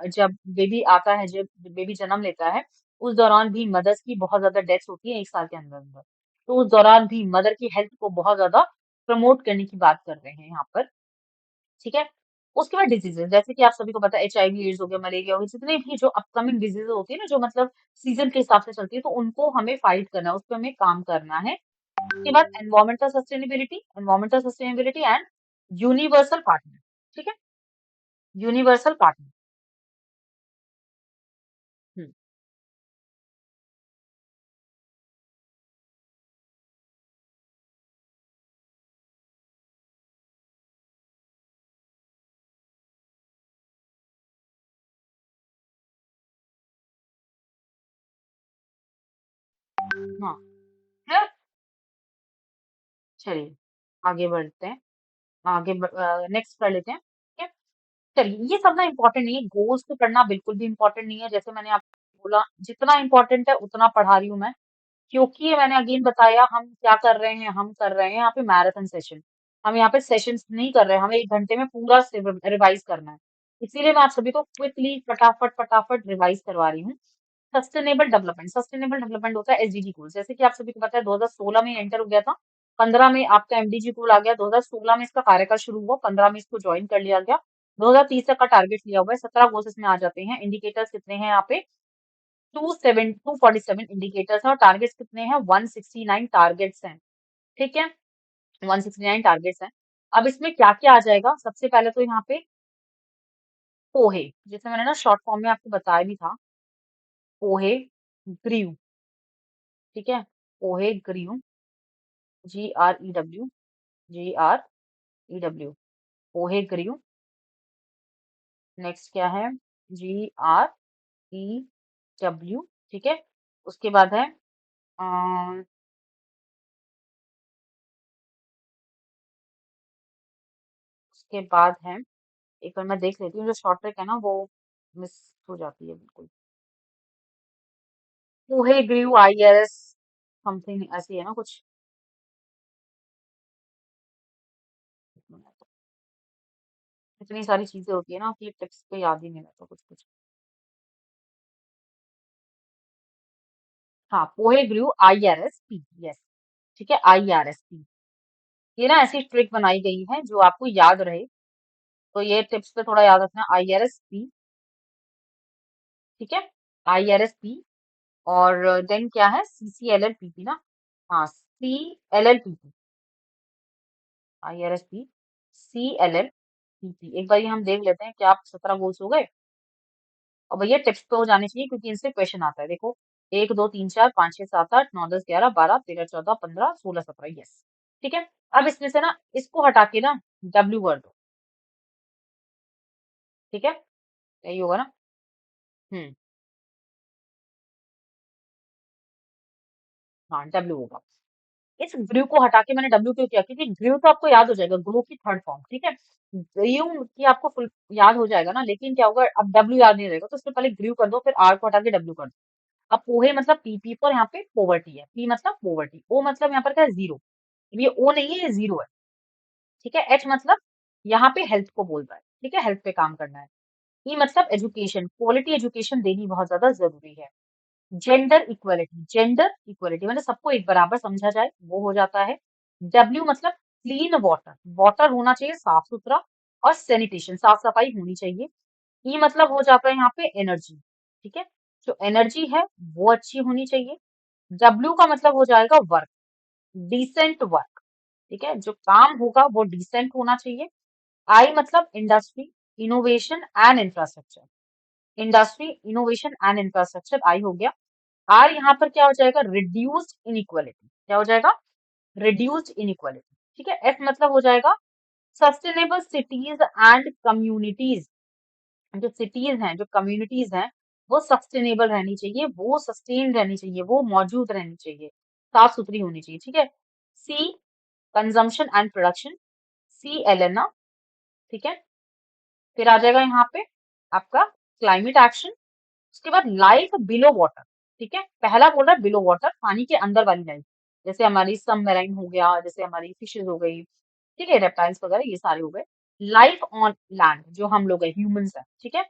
जब बेबी आता है, जब बेबी जन्म लेता है, उस दौरान भी मदर्स की बहुत ज्यादा डेथ्स होती है 1 साल के अंदर अंदर। तो उस दौरान भी मदर की हेल्थ को बहुत ज्यादा प्रमोट करने की बात कर रहे हैं यहाँ पर, ठीक है। उसके बाद डिजीजेस, जैसे कि आप सभी को पता है एचआईवी एड्स हो गया, मलेरिया हो गया, जितने भी जो अपकमिंग डिजीजेस होती है ना, जो मतलब सीजन के हिसाब से चलती है, तो उनको हमें फाइट करना है, उस पर हमें काम करना है। उसके बाद environmental sustainability and universal partner, ठीक है। Universal partner. हम्म, हाँ। फिर चलिए आगे बढ़ते हैं, आगे नेक्स्ट कर लेते हैं, ठीक है। चलिए ये सब ना इम्पोर्टेंट नहीं है, गोल्स को पढ़ना बिल्कुल भी इम्पोर्टेंट नहीं है। जैसे मैंने आपको बोला जितना इम्पोर्टेंट है उतना पढ़ा रही हूँ मैं, क्योंकि ये मैंने अगेन बताया हम क्या कर रहे हैं, हम कर रहे हैं यहाँ पे मैराथन सेशन। हम यहाँ पे सेशंस नहीं कर रहे हैं, हमें 1 घंटे में पूरा रिवाइज करना है। इसीलिए मैं आप सभी को क्विकली फटाफट फटाफट रिवाइज करवा रही हूँ। सस्टेनेबल डेवलपमेंट होता है एसडीजी गोल। जैसे कि आप सभी को पता है 2016 में एंटर हो गया था, 15 में आपका एमडीजी गोल आ गया, 2016 में इसका कार्यकाल शुरू हुआ, 15 में इसको ज्वाइन कर लिया गया, 2030 तक का टारगेट लिया हुआ है, 17 गोल्स इसमें आ जाते हैं। इंडिकेटर्स कितने हैं यहाँ पे? 247 इंडिकेटर्स हैं और टारगेट्स कितने हैं? 169 टारगेट्स हैं, ठीक है। 169 टारगेट्स हैं। अब इसमें क्या क्या आ जाएगा? सबसे पहले तो यहाँ पे पोहे, जैसे मैंने ना शॉर्ट फॉर्म में आपको बताया भी था, पोहे ग्रीव, ठीक है। पोहे ग्रीव, GREW, GREW, पोहे ग्रीव। नेक्स्ट क्या है? GREW, ठीक है। उसके बाद है अ, उसके बाद है, एक बार मैं देख लेती हूँ, जो शॉर्ट ट्रिक है ना वो मिस हो जाती है बिल्कुल। पोहे ग्रीव IRS समथिंग ऐसी है ना कुछ। इतनी सारी चीजें होती है ना कि टिप्स पे याद ही नहीं रहता कुछ कुछ। हाँ, पोहे ग्रीव IRSP, यस, ठीक है। IRSP, ये ना ऐसी ट्रिक बनाई गई है जो आपको याद रहे, तो ये टिप्स पे थोड़ा याद रखना। IRSP, ठीक है। IRSP, और देन क्या है? CCLLPP ना, हाँ, CLLPP, IRSP, CLLPP। एक बार ये हम देख लेते हैं, क्या आप 17 गोल्स हो गए? और भैया टिप्स पे हो जाने चाहिए क्योंकि इनसे क्वेश्चन आता है, देखो 1 2 3 4 5 6 7 8 9 10 11 12 13 14 15 16 17, यस, ठीक है। अब इसमें से ना इसको हटा के ना W कर दो, ठीक है, यही होगा ना। हम्म। हाँ, डब्ल्यू होगा। इस ग्रीव को हटा के मैंने डब्ल्यू क्यों किया, क्योंकि ग्रीव तो आपको याद हो जाएगा, ग्रो की थर्ड फॉर्म, ठीक है। ग्रीव की आपको फुल याद हो जाएगा ना, लेकिन क्या होगा, अब डब्ल्यू याद नहीं रहेगा, तो उससे पहले ग्रीव कर दो, फिर आर को हटा के डब्ल्यू कर दो। अब पोहे मतलब पी पर, यहाँ पे पोवर्टी है, पी मतलब पोवर्टी, ओ मतलब यहाँ पर क्या है, जीरो। ये ओ नहीं है, ये जीरो है, ठीक है। एच मतलब यहाँ पे हेल्थ को बोल रहा है, ठीक है, हेल्थ पे काम करना है। ई मतलब एजुकेशन, क्वालिटी एजुकेशन देनी बहुत ज्यादा जरूरी है। जेंडर इक्वलिटी मतलब सबको एक बराबर समझा जाए, वो हो जाता है। डब्ल्यू मतलब क्लीन वाटर, वाटर होना चाहिए साफ सुथरा, और सैनिटेशन, साफ सफाई होनी चाहिए। ई मतलब हो जाता है यहाँ पे एनर्जी, ठीक है, जो एनर्जी है वो अच्छी होनी चाहिए। डब्ल्यू का मतलब हो जाएगा वर्क, डिसेंट वर्क, ठीक है, जो काम होगा वो डिसेंट होना चाहिए। आई मतलब industry, innovation and infrastructure, industry innovation and infrastructure I हो गया। आर यहाँ पर क्या हो जाएगा, रिड्यूस्ड इनइक्वालिटी, क्या हो जाएगा, रिड्यूस्ड इनइक्वालिटी, ठीक है। एस मतलब हो जाएगा सस्टेनेबल सिटीज एंड कम्युनिटीज, जो सिटीज हैं, जो कम्युनिटीज हैं, वो सस्टेनेबल रहनी चाहिए, वो सस्टेन रहनी चाहिए, वो मौजूद रहनी चाहिए, साफ सुथरी होनी चाहिए, ठीक है। C consumption and production, C L N, ठीक है। फिर आ जाएगा यहाँ पे आपका क्लाइमेट एक्शन। उसके बाद लाइफ बिलो वाटर, ठीक है, पहला बोल रहा है बिलो वाटर, पानी के अंदर वाली लाइफ, जैसे हमारी सबमरीन हो गया, जैसे हमारी फिशेज हो गई, ठीक है, रेप्टाइल्स वगैरह ये सारे हो गए। लाइफ ऑन लैंड, जो हम लोग है, ह्यूमंस है, ठीक है,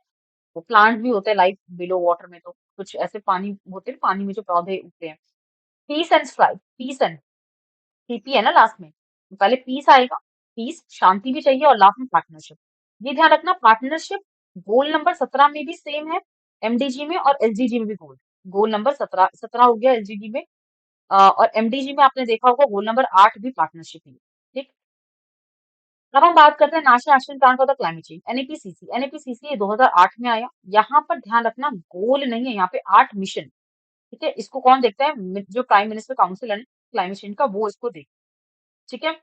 वो प्लांट भी होते हैं लाइफ बिलो वाटर में, तो कुछ ऐसे पानी होते हैं, पानी में जो पौधे उगते हैं। Peace and strike, peace and, PP है ना लास्ट में, तो पहले पीस आएगा, पीस शांति भी चाहिए, और लास्ट में पार्टनरशिप। ये ध्यान रखना, पार्टनरशिप गोल नंबर 17 में भी सेम है, एमडीजी में और एसडीजी में भी गोल, गोल नंबर 17 17 हो गया एसडीजी में, और एमडीजी में आपने देखा होगा गोल नंबर 8 भी पार्टनरशिप ही है, ठीक। अब हम बात करते हैं national action plan for the climate change, NEPCC, NEPCC 2008 में आया। यहाँ पर ध्यान रखना गोल नहीं है, यहाँ पे 8 मिशन, ठीक है, इसको कौन देखता है, जो प्राइम मिनिस्टर काउंसिल है क्लाइमेट चेंज का, वो इसको देखता है, ठीक है।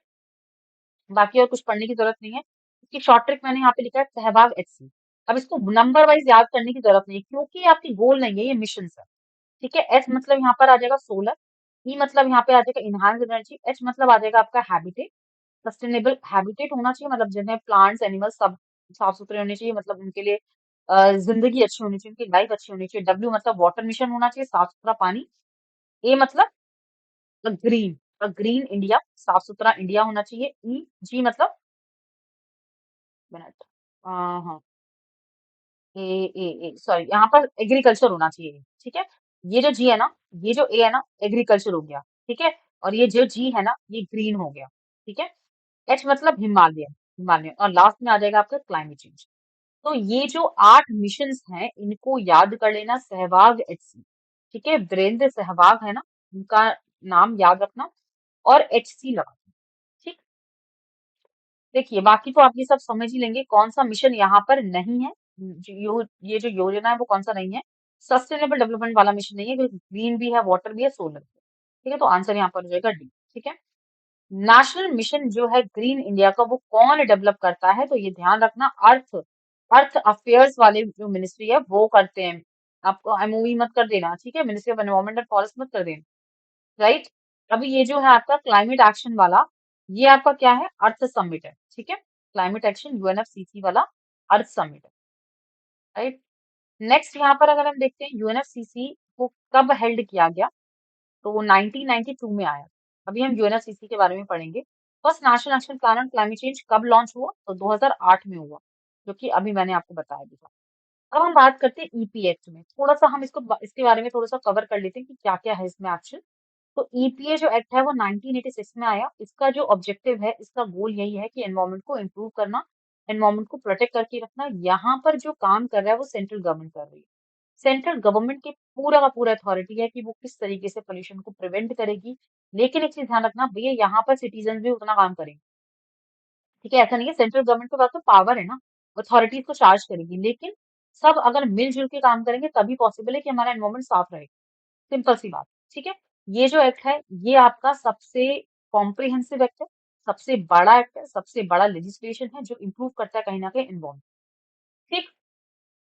बाकी और कुछ पढ़ने की जरूरत नहीं है। इसकी शॉर्ट ट्रिक मैंने यहाँ पे लिखा है सहभाग एचसी। अब इसको नंबर वाइज याद करने की जरूरत नहीं है, क्योंकि ये आपकी गोल नहीं है, ये मिशन है, ठीक है। एस मतलब यहाँ पर आ जाएगा सोलर, ई मतलब यहाँ पे आ जाएगा इनहांस एनर्जी, एच मतलब आ जाएगा आपका हैबिटेट, सस्टेनेबल हैबिटेट होना चाहिए, मतलब जिनमें प्लांट्स एनिमल्स सब साफ सुथरे होने चाहिए, मतलब उनके लिए जिंदगी अच्छी होनी चाहिए, उनकी लाइफ अच्छी होनी चाहिए। डब्ल्यू मतलब वाटर मिशन होना चाहिए, साफ सुथरा पानी। ए मतलब ग्रीन, ग्रीन इंडिया, साफ सुथरा इंडिया होना चाहिए। ई जी मतलब, मिनट, हाँ, ए ए ए सॉरी, यहाँ पर एग्रीकल्चर होना चाहिए, ठीक है। ये जो जी है ना, ये जो ए है ना, एग्रीकल्चर हो गया, ठीक है। और ये जो जी है ना, ये ग्रीन हो गया, ठीक है। एच मतलब हिमालयन, हिमालयन, और लास्ट में आ जाएगा आपका क्लाइमेट चेंज। तो ये जो 8 मिशंस हैं, इनको याद कर लेना, सहवाग एचसी, ठीक है, वीरेंद्र सहवाग है ना, उनका नाम याद रखना, और एचसी लगा, ठीक। देखिए बाकी तो आप ये सब समझ ही लेंगे, कौन सा मिशन यहाँ पर नहीं है, ये जो योजना है वो कौन सा नहीं है, सस्टेनेबल डेवलपमेंट वाला मिशन नहीं है, क्योंकि ग्रीन भी है, वाटर भी है, सोलर भी है, ठीक है। तो आंसर यहाँ पर हो जाएगा डी, ठीक है। नेशनल मिशन जो है ग्रीन इंडिया का, वो कौन डेवलप करता है, तो ये ध्यान रखना, अर्थ अर्थ अफेयर्स वाले जो मिनिस्ट्री है वो करते हैं। आपको एमओवी मत कर देना, ठीक है, ministry of environment and forest मत कर देना, राइट। अभी ये जो है आपका क्लाइमेट एक्शन वाला, ये आपका क्या है, अर्थ समिट है, ठीक है, क्लाइमेट एक्शन यूएनएफसीसी वाला अर्थ समिट है, राइट। नेक्स्ट यहाँ पर अगर हम देखते हैं यूएनएफसीसी को कब हेल्ड किया गया, तो वो 1992 में आया। अभी हम यूएनएफसीसी के बारे में पढ़ेंगे। First national action plan on climate change कब लॉन्च हुआ, तो 2008 में हुआ, जो कि अभी मैंने आपको बताया भी था। अब हम बात करते हैं ईपी एक्ट में, थोड़ा सा हम इसके बारे में थोड़ा सा कवर कर लेते हैं कि क्या क्या है इसमें एक्शन। तो ईपीए जो एक्ट है वो 1986 में आया। इसका जो ऑब्जेक्टिव है, इसका गोल यही है कि एनवायरमेंट को इम्प्रूव करना, एनवायरमेंट को प्रोटेक्ट करके रखना। यहाँ पर जो काम कर रहा है वो सेंट्रल गवर्नमेंट कर रही है। सेंट्रल गवर्नमेंट की पूरा का पूरा अथॉरिटी है कि वो किस तरीके से पोल्यूशन को प्रिवेंट करेगी। लेकिन एक चीज ध्यान रखना भैया, यहाँ पर सिटीजन भी उतना काम करेंगे, ठीक है। ऐसा नहीं है, सेंट्रल गवर्नमेंट के पास तो पावर है ना, अथॉरिटीज को चार्ज करेगी, लेकिन सब अगर मिलजुल के काम करेंगे तभी पॉसिबल है कि हमारा एनवायरमेंट साफ रहे, सिंपल सी बात, ठीक है। ये जो एक्ट है ये आपका सबसे कॉम्प्रिहेंसिव एक्ट है, सबसे बड़ा एक्ट है, सबसे बड़ा लेजिस्लेशन है जो इम्प्रूव करता है कहीं ना कहीं एनवायरमेंट, ठीक।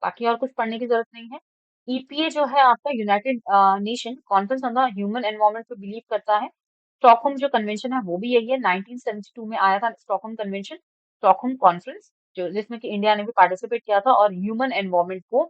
बाकी और कुछ पढ़ने की जरूरत नहीं है। ईपीए जो है आपका United nation conference on the human environment पे बिलीव करता है। स्टॉकहोम जो कन्वेंशन है वो भी यही है, 1972 में आया था स्टॉकहोम कन्वेंशन, स्टॉकहोम कॉन्फ्रेंस, जो जिसमें कि इंडिया ने भी पार्टिसिपेट किया था और ह्यूमन एनवायरनमेंट को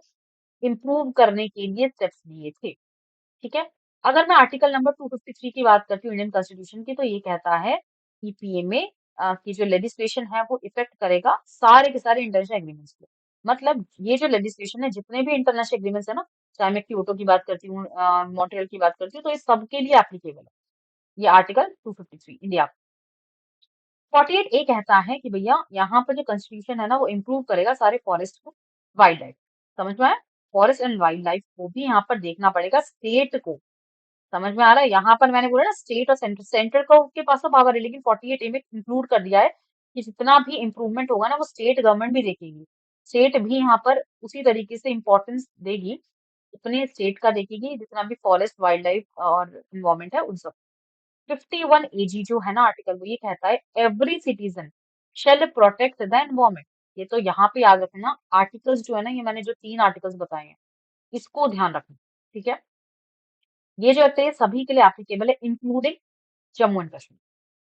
इम्प्रूव करने के लिए स्टेप्स लिए थे। ठीक है। अगर मैं आर्टिकल नंबर 253 की बात करती हूँ इंडियन कॉन्स्टिट्यूशन की, तो ये कहता है ईपीए में कि जो लेजिस्लेशन है वो इफेक्ट करेगा सारे के सारे इंटरनेशनल एग्रीमेंट्स को। मतलब ये जो लेजिस्लेशन है, जितने भी इंटरनेशनल एग्रीमेंट्स है ना, चाहे मैं क्योटो की बात करती हूँ, मॉन्ट्रियल की बात करती हूँ, तो ये सबके लिए एप्लीकेबल है ये आर्टिकल 253 इंडिया। 48 ए कहता है कि भैया यहाँ पर जो कॉन्स्टिट्यूशन है ना वो इम्प्रूव करेगा सारे फॉरेस्ट को, वाइल्ड लाइफ। समझ में आया? फॉरेस्ट एंड वाइल्ड लाइफ को भी यहाँ पर देखना पड़ेगा स्टेट को। समझ में आ रहा है? यहाँ पर मैंने बोला ना स्टेट और सेंटर, सेंटर का उसके पास तो पावर है, लेकिन 48 ए में इंक्लूड कर दिया है कि जितना भी इम्प्रूवमेंट होगा ना वो स्टेट गवर्नमेंट भी देखेगी। स्टेट भी यहाँ पर उसी तरीके से इम्पोर्टेंस देगी, उतने स्टेट का देखेगी जितना भी फॉरेस्ट, वाइल्ड लाइफ और इन्वायरमेंट है उन सब। 51 एजी जो है ना आर्टिकल, वो ये कहता है every citizen shall protect the environment. ये तो यहाँ पे याद रखना, आर्टिकल्स जो है ना, ये मैंने जो 3 आर्टिकल्स बताए हैं इसको ध्यान रखना। ठीक है। ये जो है सभी के लिए एप्लीकेबल है, including Jammu and Kashmir,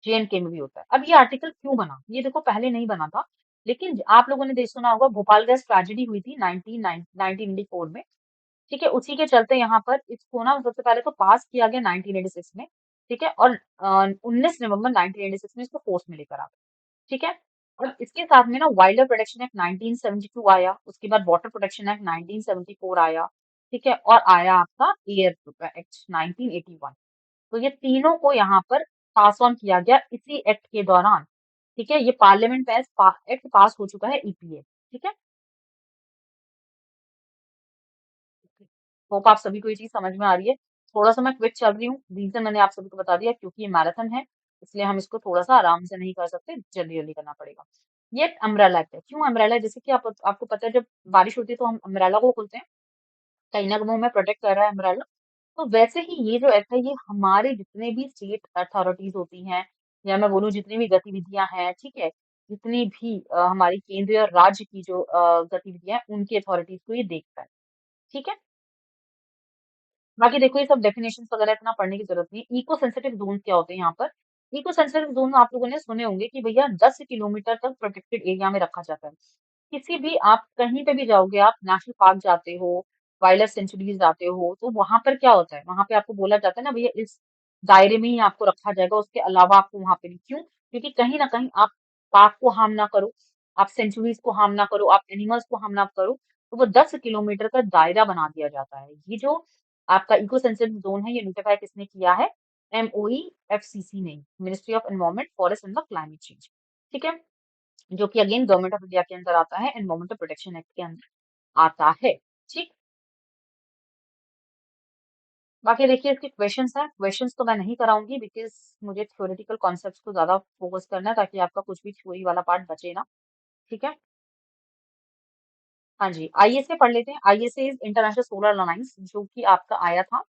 JNK में भी होता है। अब ये आर्टिकल क्यों बना, ये देखो पहले नहीं बना था, लेकिन आप लोगों ने देख सुना होगा भोपाल गैस ट्रेजेडी हुई थी 1984 में। ठीक है, उसी के चलते यहाँ पर इसको ना सबसे पहले तो पास किया गया 1986 में। ठीक है, और 19 नवंबर 1986 में इसको फोर्स में लेकर आ गए। ठीक है। और इसके साथ में ना वाइल्ड लाइफ प्रोटेक्शन एक्ट 1972 आया, उसके बाद वाटर प्रोटेक्शन एक्ट 1974 आया। ठीक है, और आया आपका एयर एक्ट 1981। तो ये तीनों को यहाँ पर पास ऑन किया गया इसी एक्ट के दौरान। ठीक है, ये पार्लियामेंट में एक्ट पास हो चुका है ईपीए। ठीक है। होप आप सभी को ये चीज समझ में आ रही है। थोड़ा सा मैं क्विक चल रही हूँ, रीजन मैंने आप सभी को बता दिया, क्योंकि ये मैराथन है इसलिए हम इसको थोड़ा सा आराम से नहीं कर सकते, जल्दी जल्दी करना पड़ेगा। ये अम्ब्रेला एक्ट है। क्यों अम्ब्रेला? जैसे कि आपको पता है जब बारिश होती है तो हम अम्ब्रेला को खोलते हैं, कहीं ना कहीं वो हमें प्रोटेक्ट कर रहा है अम्ब्रेला। तो वैसे ही ये जो एक्ट है ये हमारे जितने भी स्टेट अथॉरिटीज होती हैं, या मैं बोलूँ जितनी भी गतिविधियां हैं, ठीक है, जितनी भी हमारी केंद्रीय और राज्य की जो गतिविधियां हैं उनकी अथॉरिटीज को ये देखता है। ठीक है। बाकी देखो ये सब डेफिनेशंस वगैरह इतना पढ़ने की जरूरत नहीं है। इको सेंसिटिव जोन क्या होते हैं यहाँ पर? इको सेंसिटिव जोन आप लोगों ने सुने होंगे कि भैया 10 किलोमीटर तक प्रोटेक्टेड एरिया में रखा जाता है। किसी भी आप कहीं पे भी जाओगे, आप नेशनल पार्क जाते हो, वाइल्ड लाइफ सेंचुरीज जाते हो, तो वहां पर क्या होता है, वहां पे आपको बोला जाता है ना भैया इस दायरे में ही आपको रखा जाएगा, उसके अलावा आपको वहां पे नहीं। क्यों? क्योंकि कहीं ना कहीं आप पार्क को हार्म ना करो, आप सेंचुरीज को हार्म ना करो, आप एनिमल्स को हार्म ना करो, तो वो 10 किलोमीटर का दायरा बना दिया जाता है। ये जो आपका इको सेंसिटिव जोन है ये नोटिफाई किसने किया है? एमओई एफसीसी ने, ministry of environment, forest and the climate change. ठीक है, जो कि अगेन गवर्नमेंट ऑफ इंडिया के अंदर आता है, एनवायरमेंटल प्रोटेक्शन एक्ट के अंदर आता है। ठीक। बाकी देखिए इसके क्वेश्चंस हैं, क्वेश्चंस तो मैं नहीं कराऊंगी बिकॉज मुझे थ्योरेटिकल कॉन्सेप्ट्स को ज्यादा फोकस करना है, ताकि आपका कुछ भी थ्योरी वाला पार्ट बचे ना। ठीक है। हाँ जी, आईएसए पढ़ लेते हैं। ISA is international solar alliance, जो कि आपका आया था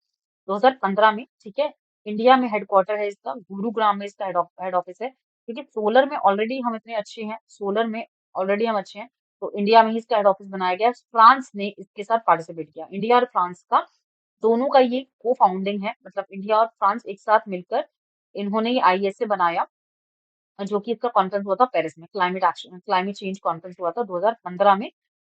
2015 में। ठीक है। इंडिया में हेडक्वार्टर है इसका, गुरुग्राम में इसका हेड ऑफिस है, क्योंकि सोलर में ऑलरेडी हम इतने अच्छे हैं, सोलर में ऑलरेडी हम अच्छे हैं, तो इंडिया में ही इसका हेड ऑफिस बनाया गया है। फ्रांस ने इसके साथ पार्टिसिपेट किया, इंडिया और फ्रांस का दोनों का ये को फाउंडिंग है, मतलब इंडिया और फ्रांस एक साथ मिलकर इन्होंने ये आईएसए बनाया, जो कि इसका कॉन्फ्रेंस हुआ था पेरिस में, क्लाइमेट चेंज कॉन्फ्रेंस हुआ था 2015 में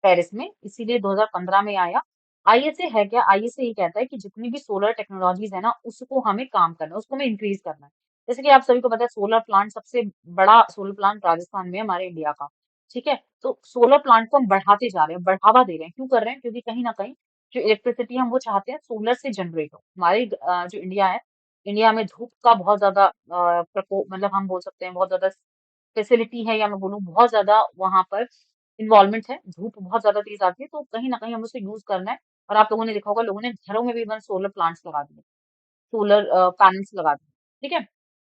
पेरिस में, इसीलिए 2015 में आया। आईएसए है क्या? आईएसए ये कहता है कि जितनी भी सोलर टेक्नोलॉजीज है ना उसको हमें काम करना है, उसको हमें इंक्रीज करना है। जैसे कि आप सभी को पता है सोलर प्लांट, सबसे बड़ा सोलर प्लांट राजस्थान में है हमारे इंडिया का। ठीक है, तो सोलर प्लांट को हम बढ़ाते जा रहे हैं, बढ़ावा दे रहे हैं। क्यों कर रहे हैं? क्योंकि कहीं ना कहीं जो इलेक्ट्रिसिटी हम वो चाहते हैं सोलर से जनरेट हो। हमारे जो इंडिया है, इंडिया में धूप का बहुत ज्यादा प्रकोप, मतलब हम बोल सकते हैं बहुत ज्यादा फैसिलिटी है, या मैं बोलूँ बहुत ज्यादा वहां पर इन्वॉल्वमेंट है, धूप बहुत ज्यादा तेज आती है, तो कहीं ना कहीं हमें उसे यूज करना है। और आप लोगों ने देखा होगा, लोगों ने घरों में भी इवन सोलर प्लांट्स लगा दिए, सोलर पैनल्स लगा दिए। ठीक है।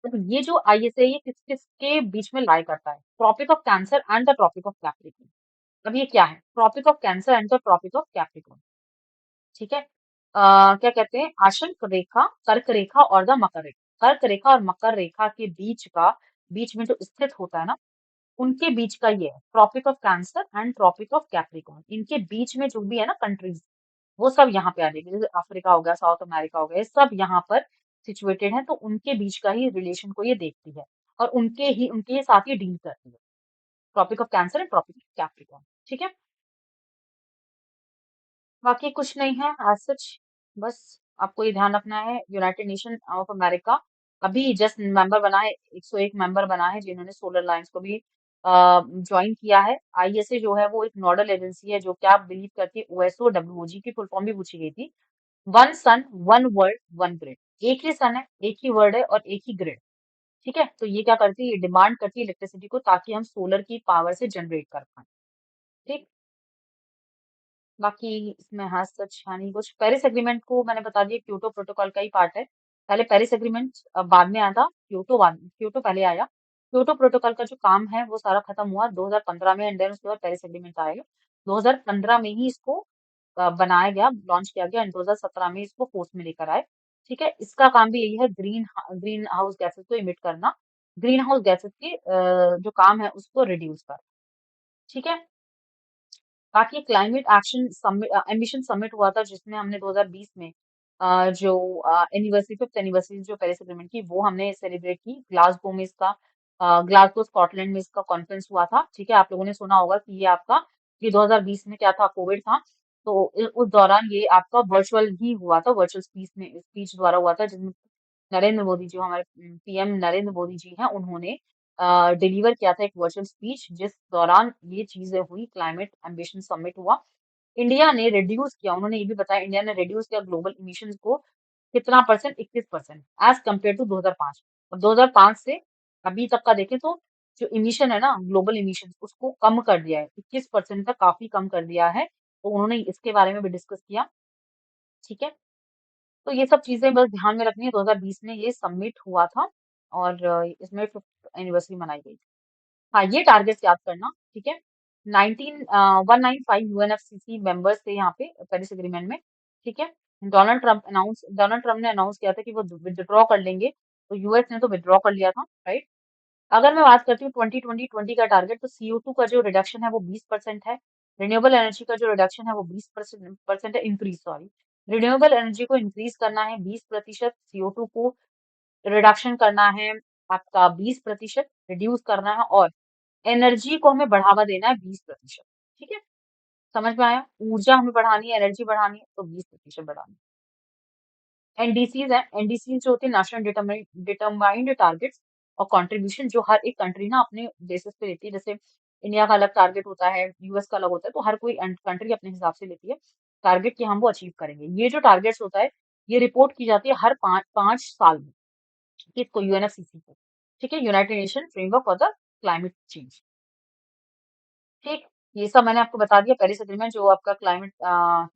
तो ये जो आईएसए ये किस किस के बीच में लाई करता है? Tropic of cancer and the tropic of capricorn. अब ये क्या है? Tropic of cancer and the tropic of Capricorn. ठीक है। क्या कहते हैं? आशंक रेखा, कर्क रेखा और द मकर रेखा। कर्क रेखा और मकर रेखा के बीच में जो स्थित होता है ना, उनके बीच का ये है, tropic of cancer and tropic of capricorn. इनके बीच में जो भी है ना कंट्रीज, वो सब यहाँ पे आ जाएगी। जैसे अफ्रीका हो गया, साउथ अमेरिका हो गया, ये सब यहाँ पर सिचुएटेड है, तो उनके बीच का ही रिलेशन को ये देखती है और उनके साथ ही डील करती है, tropic of cancer and tropic of Capricorn. ठीक है, बाकी कुछ नहीं है एज सच। बस आपको ये ध्यान रखना है, यूनाइटेड नेशन ऑफ अमेरिका अभी जस्ट मेंबर बना है, 101 मेंबर बना है जिन्होंने सोलर अलायंस को भी ज्वाइन किया है। आईएसए जो है वो एक नोडल एजेंसी है जो क्या बिलीव करती है, ओएसओ डब्ल्यूओजी की फुल फॉर्म भी पूछी गई थी। वन सन, वन वर्ल्ड, वन ग्रिड। एक ही सन है, एक ही वर्ल्ड है और एक ही ग्रिड। ठीक है, तो ये क्या करती है, ये डिमांड करती है इलेक्ट्रिसिटी को ताकि हम सोलर की पावर से जनरेट कर पाए। ठीक, बाकी इसमें हाँ सच है नहीं कुछ। पेरिस एग्रीमेंट को मैंने बता दिया, क्योटो प्रोटोकॉल का ही पार्ट है। पहले पेरिस एग्रीमेंट बाद में आया था, क्योटो पहले आया। क्योटो प्रोटोकॉल का जो काम है वो सारा खत्म हुआ 2015 में, एंड देन उसके बाद पेरिस एग्रीमेंट आएगा। 2015 में ही इसको बनाया गया, लॉन्च किया गया, एंड 2017 में इसको फोर्स में लेकर आए। ठीक है, इसका काम भी यही है, ग्रीन हाउस गैसेस को इमिट करना, ग्रीन हाउस गैसेस के जो काम है उसको रिड्यूस करना। ठीक है, बाकी climate action summit, ambition summit हुआ था जिसमें हमने 2020 में जो एनिवर्सरी, फिफ्थ एनिवर्सरी जो पेरिस एग्रीमेंट की, वो हमने सेलिब्रेट की ग्लासगो में। इसका ग्लासगो स्कॉटलैंड में इसका कॉन्फ्रेंस हुआ था। ठीक है, आप लोगों ने सुना होगा कि ये 2020 में क्या था, कोविड था, तो उस दौरान ये आपका वर्चुअल ही हुआ था, वर्चुअल स्पीच द्वारा हुआ था, जिसमें नरेंद्र मोदी जो हमारे पीएम नरेंद्र मोदी जी हैं, उन्होंने डिलीवर किया था एक वर्चुअल स्पीच, जिस दौरान ये चीजें हुई, क्लाइमेट एम्बिशन समिट हुआ। इंडिया ने रिड्यूस किया, उन्होंने ये भी बताया, इंडिया ने रिड्यूस किया ग्लोबल इमिशंस को कितना परसेंट, 21% एज कम्पेयर टू 2005। और 2005 से अभी तक का देखें तो जो इमिशन है ना, ग्लोबल इमिशन, उसको कम कर दिया है, 21% तक काफी कम कर दिया है। तो उन्होंने इसके बारे में भी डिस्कस किया। ठीक है, तो ये सब चीजें बस ध्यान में रखनी है। 2020 में ये सबमिट हुआ था और इसमें फिफ्थ एनिवर्सरी मनाई गई। हाँ, ये टारगेट्स याद करना। ठीक है, 195 यूएनएफसीसी मेंबर्स थे यहाँ पे पेरिस एग्रीमेंट में। ठीक है, डोनाल्ड ट्रम्प ने अनाउंस किया था कि वो विथड्रॉ कर लेंगे, तो यूएस ने तो विथड्रॉ कर लिया था, राइट। अगर मैं बात करती हूँ 2020 का टारगेट, तो CO2 का जो रिडक्शन है वो 20% है। रिन्यूएबल एनर्जी का जो रिडक्शन है वो 20% है, इंक्रीज, सॉरी। रिन्यूएबल एनर्जी को इंक्रीज करना है 20%, CO2 को रिडक्शन करना है आपका 20%, रिड्यूस करना है, और एनर्जी को हमें बढ़ावा देना है 20%। ठीक है, समझ में आया, ऊर्जा हमें बढ़ानी है, एनर्जी बढ़ानी है, तो 20% बढ़ानी है। एनडीसीज है, एनडीसीज जो होते हैं नेशनल डिटरमाइंड टारगेट्स और कंट्रीब्यूशन, जो हर एक कंट्री ना अपने बेसिस पे लेती है। जैसे इंडिया का अलग टारगेट होता है, यूएस का अलग होता है, तो हर कोई कंट्री अपने हिसाब से लेती है टारगेट कि हम वो अचीव करेंगे। ये जो टारगेट्स होता है, ये रिपोर्ट की जाती है हर 5 साल में, किसको, यूएनएफसीसी को। ठीक है, United nation framework for the climate change. ठीक, ये सब मैंने आपको बता दिया, पेरिस एग्रीमेंट जो आपका क्लाइमेट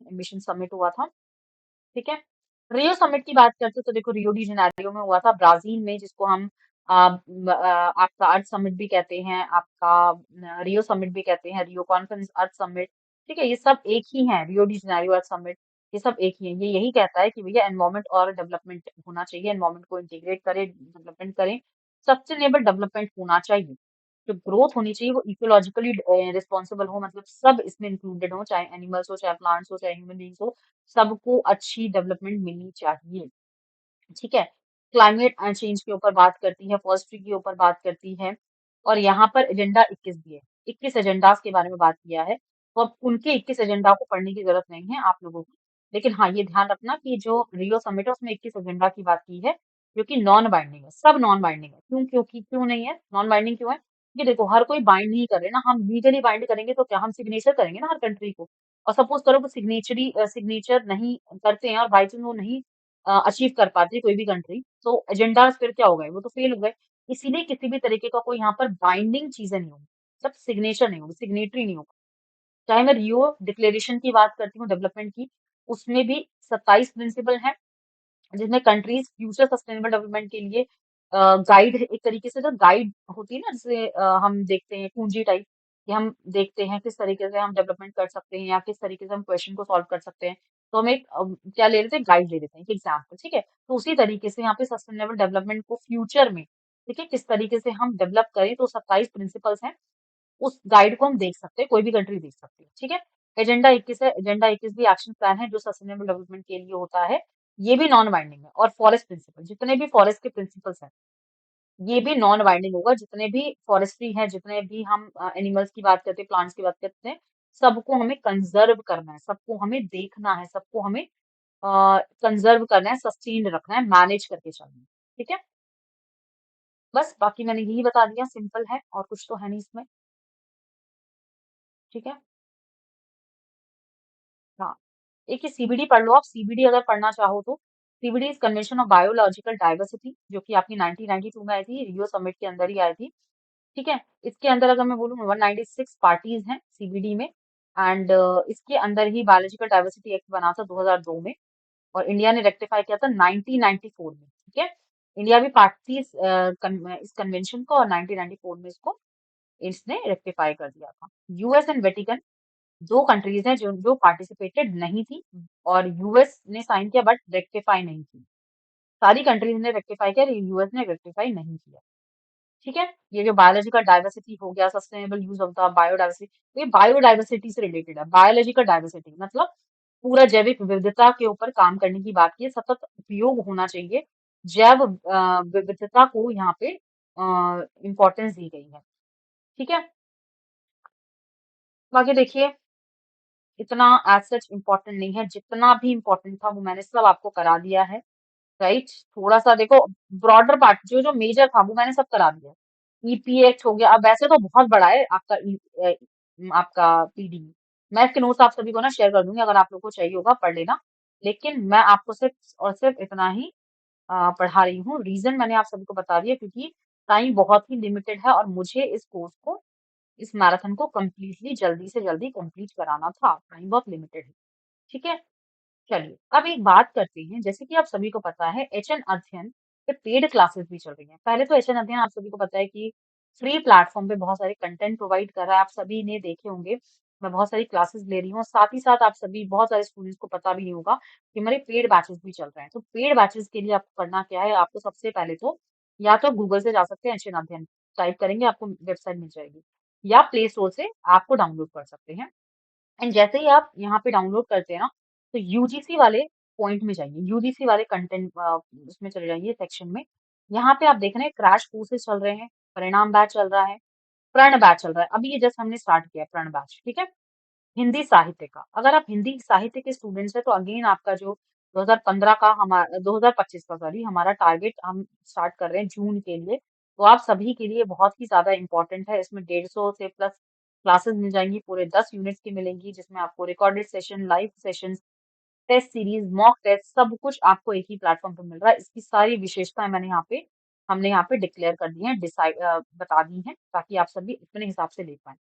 एमिशन समिट हुआ था। ठीक है, रियो समिट की बात करते हैं तो देखो, रियो डी जेनेरियो में हुआ था, ब्राजील में, जिसको हम आपका अर्थ समिट भी कहते हैं, आपका रियो समिट भी कहते हैं, रियो कॉन्फ्रेंस, अर्थ समिट। ठीक है, ये सब एक ही है, रियो डी जेनेरियो, अर्थ समिट, ये सब एक ही है। ये यही कहता है कि भैया एनवायरमेंट और डेवलपमेंट होना चाहिए, एनवायरमेंट को इंटीग्रेट करें, डेवलपमेंट करें, सस्टेनेबल डेवलपमेंट होना चाहिए। जो ग्रोथ होनी चाहिए वो इकोलॉजिकली रिस्पॉन्सिबल हो, मतलब सब इसमें इंक्लूडेड हो, चाहे एनिमल्स हो, चाहे प्लांट्स हो, चाहे ह्यूमन बींग्स हो, सबको अच्छी डेवलपमेंट मिलनी चाहिए। ठीक है, क्लाइमेट चेंज के ऊपर बात करती है, फॉरेस्ट्री के ऊपर बात करती है, और यहाँ पर एजेंडा 21 भी है, 21 एजेंडास के बारे में बात किया है। तो अब उनके 21 एजेंडा को पढ़ने की जरूरत नहीं है आप लोगों को, लेकिन हाँ, ये ध्यान रखना कि जो रियो समिट है उसमें 21 एजेंडा की बात की है, जो कि नॉन बाइंडिंग है, सब नॉन बाइंडिंग है। क्यों नहीं है नॉन बाइंडिंग, क्यों है? कि देखो, हर कोई बाइंड नहीं कर रहे ना, हम लीगली बाइंड करेंगे तो क्या, हम सिग्नेचर करेंगे ना हर कंट्री को, और सपोज करो वो सिग्नेचर नहीं करते हैं और बाई चांस वो नहीं अचीव कर पाती कोई भी कंट्री, तो एजेंडाज फिर क्या हो गए, वो तो फेल हो गए। इसीलिए किसी भी तरीके का कोई यहाँ पर बाइंडिंग चीजें नहीं होगी, सब सिग्नेचर नहीं होगी, सिग्नेटरी नहीं होगा। चाहे मैं रियो डिक्लेरेशन की बात करती हूँ डेवलपमेंट की, उसमें भी 27 प्रिंसिपल हैं, जिसमें कंट्रीज फ्यूचर सस्टेनेबल डेवलपमेंट के लिए गाइड, एक तरीके से जो गाइड होती है ना, जैसे हम देखते हैं कुंजी टाइप, कि हम देखते हैं किस तरीके से हम डेवलपमेंट कर सकते हैं या किस तरीके से हम क्वेश्चन को सॉल्व कर सकते हैं। तो हम एक क्या ले लेते हैं, गाइड ले लेते हैं, एक एग्जाम्पल। ठीक है, तो उसी तरीके से यहाँ पे सस्टेनेबल डेवलपमेंट को फ्यूचर में ठीक है, किस तरीके से हम डेवलप करें, तो 27 प्रिंसिपल्स हैं। उस गाइड को हम देख सकते हैं, कोई भी कंट्री देख सकती है, ठीक है। एजेंडा 21 है, एजेंडा 21 भी एक्शन प्लान है जो सस्टेनेबल डेवलपमेंट के लिए होता है। ये भी नॉन बाइंडिंग है। और फॉरेस्ट प्रिंसिपल, जितने भी फॉरेस्ट के प्रिंसिपल्स हैं, ये भी नॉन बाइंडिंग होगा। जितने भी फॉरेस्ट्री है, जितने भी हम एनिमल्स की बात करते हैं, प्लांट्स की बात करते हैं, सबको हमें कंजर्व करना है, सबको हमें देखना है, सबको हमें कंजर्व करना है, सस्टेन रखना है, मैनेज करके चलना है, ठीक है। बस बाकी मैंने यही बता दिया, सिंपल है और कुछ तो है नहीं इसमें, ठीक है। हाँ, एक ये सीबीडी पढ़ लो आप। सीबीडी अगर पढ़ना चाहो तो, CBD is convention of biological diversity, जो कि आपकी 1992 में आई थी, रियो समिट के अंदर ही आई थी, ठीक है। इसके अंदर अगर मैं बोलूँ 196 पार्टीज हैं सीबीडी में। एंड इसके अंदर ही बायोलॉजिकल डाइवर्सिटी एक्ट बना था 2002 में, और इंडिया ने रेक्टिफाई किया था 1994 में, ठीक है। इंडिया भी पार्टी थी इस कन्वेंशन को, और 1994 में इसने रेक्टिफाई कर दिया था। यूएस एंड वेटिकन दो कंट्रीज हैं जो जो पार्टिसिपेटेड नहीं थी, और यूएस ने साइन किया बट रेक्टिफाई नहीं की। सारी कंट्रीज ने रेक्टिफाई किया, यूएस ने रेक्टिफाई नहीं किया, ठीक है। ये जो बायोलॉजिकल डाइवर्सिटी हो गया, sustainable use of the biodiversity, तो ये बायोडाइवर्सिटी से रिलेटेड है। बायोलॉजिकल डाइवर्सिटी मतलब पूरा जैविक विविधता के ऊपर काम करने की बात की है, सतत उपयोग होना चाहिए। जैव विविधता को यहाँ पे इम्पोर्टेंस दी गई है, ठीक है। बाकी देखिए, इतना एज सच इम्पोर्टेंट नहीं है, जितना भी इम्पोर्टेंट था वो मैंने सब आपको करा दिया है, राइट। थोड़ा सा देखो, ब्रॉडर पार्ट जो जो मेजर था वो मैंने सब करा दिया। ईपी एक्ट हो गया, अब वैसे तो बहुत बड़ा है आपका आपका पीडी। मैं इसके नोट्स आप सभी को ना शेयर कर दूंगी, अगर आप लोग को चाहिए होगा पढ़ लेना। लेकिन मैं आपको सिर्फ और सिर्फ इतना ही पढ़ा रही हूँ। रीजन मैंने आप सभी को बता दिया, क्योंकि टाइम बहुत ही लिमिटेड है, और मुझे इस कोर्स को, इस मैराथन को कम्प्लीटली जल्दी से जल्दी कंप्लीट कराना था। टाइम बहुत लिमिटेड है, ठीक है। चलिए अब एक बात करते हैं। जैसे कि आप सभी को पता है, एचएन अध्ययन पे पेड क्लासेस भी चल रही हैं। पहले तो एचएन अध्ययन आप सभी को पता है कि फ्री प्लेटफॉर्म पे बहुत सारे कंटेंट प्रोवाइड कर रहा है, आप सभी ने देखे होंगे। मैं बहुत सारी क्लासेस ले रही हूँ, साथ ही साथ आप सभी, बहुत सारे स्टूडेंट्स को पता भी नहीं होगा कि हमारे पेड बैचेस भी चल रहे हैं। तो पेड बैचेस के लिए आपको करना क्या है, आपको सबसे पहले तो या तो गूगल से जा सकते हैं, एचएन अध्ययन टाइप करेंगे आपको वेबसाइट मिल जाएगी, या प्ले स्टोर से आपको डाउनलोड कर सकते हैं। एंड जैसे ही आप यहाँ पे डाउनलोड करते हैं ना, तो यूजीसी वाले पॉइंट में जाइए, यूजीसी वाले कंटेंट उसमें चले जाइए, सेक्शन में। यहाँ पे आप देख रहे हैं क्रैश कोर्सेज चल रहे हैं, परिणाम बैच चल रहा है, प्रण बैच चल रहा है। अभी ये जस्ट हमने स्टार्ट किया है प्रण बैच, ठीक है। हिंदी साहित्य का, अगर आप हिंदी साहित्य के स्टूडेंट्स हैं, तो अगेन आपका जो 2015 का, हमारा 2025 का, सॉरी, हमारा टारगेट हम स्टार्ट कर रहे हैं जून के लिए। तो आप सभी के लिए बहुत ही ज्यादा इंपॉर्टेंट है। इसमें 150 से प्लस क्लासेस मिल जाएंगी, पूरे 10 यूनिट्स की मिलेंगी, जिसमें आपको recorded session, live sessions, test series, mock test, सब कुछ आपको एक ही प्लेटफॉर्म पे मिल रहा है। इसकी सारी विशेषताएं हमने यहाँ पे डिक्लेयर कर दी हैं, डिसाइड बता दी हैं, ताकि आप सभी अपने हिसाब से ले पाएं।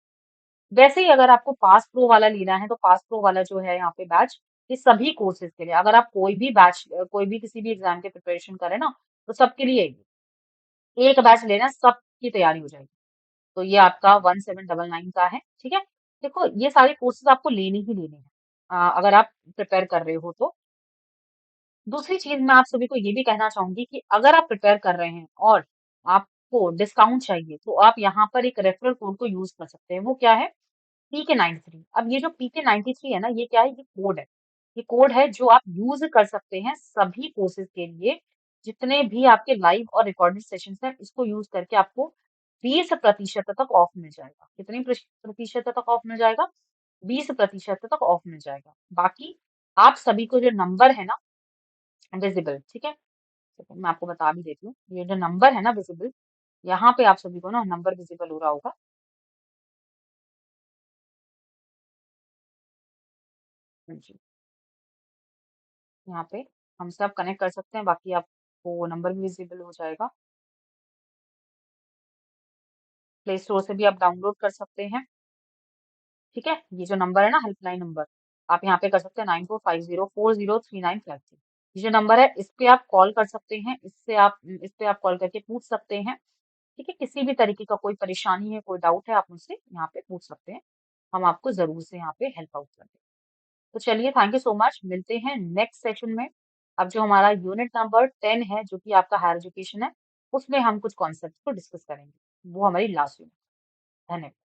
वैसे ही अगर आपको पास प्रो वाला लेना है, तो पास प्रो वाला जो है यहाँ पे बैच, ये सभी कोर्सेज के लिए, अगर आप कोई भी बैच, कोई भी किसी भी एग्जाम के प्रिपरेशन करें ना, तो सबके लिए एक बैच लेना, सबकी तैयारी हो जाएगी। तो ये आपका 1799 का है, ठीक है। देखो, ये सारे कोर्सेज आपको लेने ही लेने हैं, अगर आप प्रिपेयर कर रहे हो तो। दूसरी चीज मैं आप सभी को ये भी कहना चाहूंगी कि अगर आप प्रिपेयर कर रहे हैं और आपको डिस्काउंट चाहिए, तो आप यहाँ पर एक रेफरल कोड को यूज कर सकते हैं। वो क्या है? PK93। अब ये जो PK93 है ना, ये क्या है? ये कोड है। ये कोड है जो आप यूज कर सकते हैं सभी कोर्सेज के लिए। जितने भी आपके लाइव और रिकॉर्डेड सेशंस हैं, इसको यूज करके आपको 20% तक ऑफ मिल जाएगा। कितनी प्रतिशत तक ऑफ मिल जाएगा? 20% तक ऑफ मिल जाएगा। बाकी आप सभी को जो नंबर है ना, विजिबल, ठीक है, तो मैं आपको बता भी देती हूँ। ये जो नंबर है ना विजिबल, यहाँ पे आप सभी को ना नंबर विजिबल हो रहा होगा। जी, यहाँ पे हम सब कनेक्ट कर सकते हैं, बाकी आपको नंबर भी विजिबल हो जाएगा। प्ले स्टोर से भी आप डाउनलोड कर सकते हैं, ठीक है। ये जो नंबर है ना, हेल्पलाइन नंबर, आप यहाँ पे कर सकते हैं 9450403953। ये जो नंबर है, इस पे आप कॉल कर सकते हैं, इस पे आप कॉल करके पूछ सकते हैं, ठीक है। किसी भी तरीके का कोई परेशानी है, कोई डाउट है, आप मुझसे यहाँ पे पूछ सकते हैं। हम आपको जरूर से यहाँ पे हेल्प आउट करेंगे। तो चलिए, थैंक यू सो मच, मिलते हैं नेक्स्ट सेशन में। अब जो हमारा यूनिट नंबर 10 है, जो कि आपका हायर एजुकेशन है, उसमें हम कुछ कॉन्सेप्ट्स को डिस्कस करेंगे। वो हमारी लास्ट यूनिट। धन्यवाद।